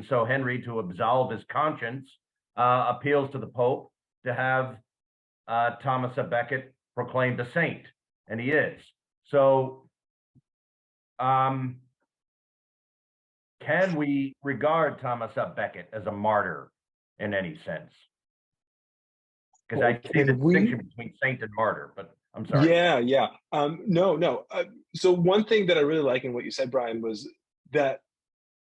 so Henry, to absolve his conscience, appeals to the Pope to have Thomas à Becket proclaimed a saint, and he is. So, can we regard Thomas à Becket as a martyr in any sense? Because I see the distinction between saint and martyr, but I'm sorry. Yeah. No. So one thing that I really like in what you said, Brian, was that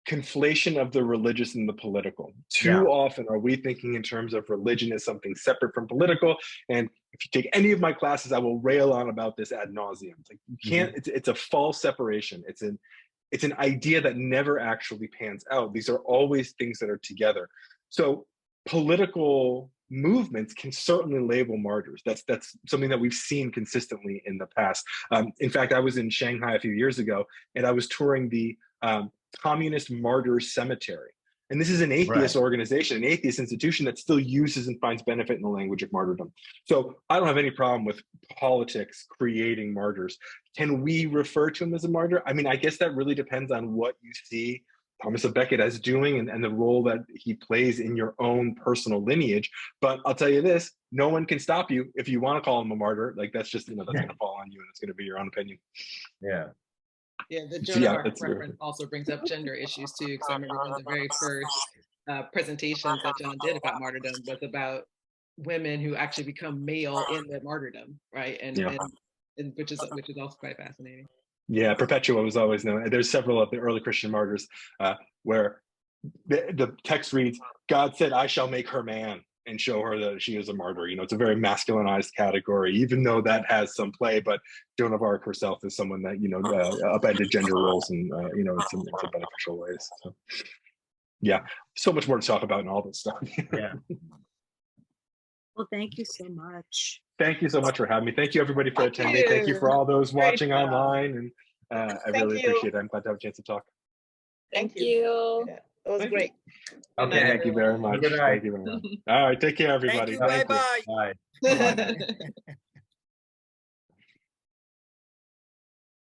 conflation of the religious and the political. Too often are we thinking in terms of religion as something separate from political. And if you take any of my classes, I will rail on about this ad nauseum. It's like, you can't, it's a false separation. It's an idea that never actually pans out. These are always things that are together. So political movements can certainly label martyrs. That's something that we've seen consistently in the past. In fact, I was in Shanghai a few years ago, and I was touring the Communist Martyrs Cemetery. And this is an atheist organization, an atheist institution that still uses and finds benefit in the language of martyrdom. So I don't have any problem with politics creating martyrs. Can we refer to him as a martyr? I mean, I guess that really depends on what you see Thomas à Becket as doing and the role that he plays in your own personal lineage. But I'll tell you this, no one can stop you if you want to call him a martyr. Like, that's just, that's going to fall on you, and it's going to be your own opinion. Yeah, the Joan of Arc reference also brings up gender issues too, because I remember one of the very first presentations that John did about martyrdom was about women who actually become male in the martyrdom, right? And which is also quite fascinating. Yeah, Perpetua was always known. There's several of the early Christian martyrs where the text reads, God said, I shall make her man and show her that she is a martyr. You know, it's a very masculinized category, even though that has some play. But Joan of Arc herself is someone that, you know, upended gender roles and, you know, in some beneficial ways. So, yeah, so much more to talk about in all this stuff. Well, thank you so much. Thank you so much for having me. Thank you, everybody, for attending. Thank you for all those watching online. And I really appreciate it. I'm glad to have a chance to talk. Thank you. Yeah, it was great. Okay, thank you very much. Thank you very much. All right, take care, everybody. Thank you. Bye-bye. Bye.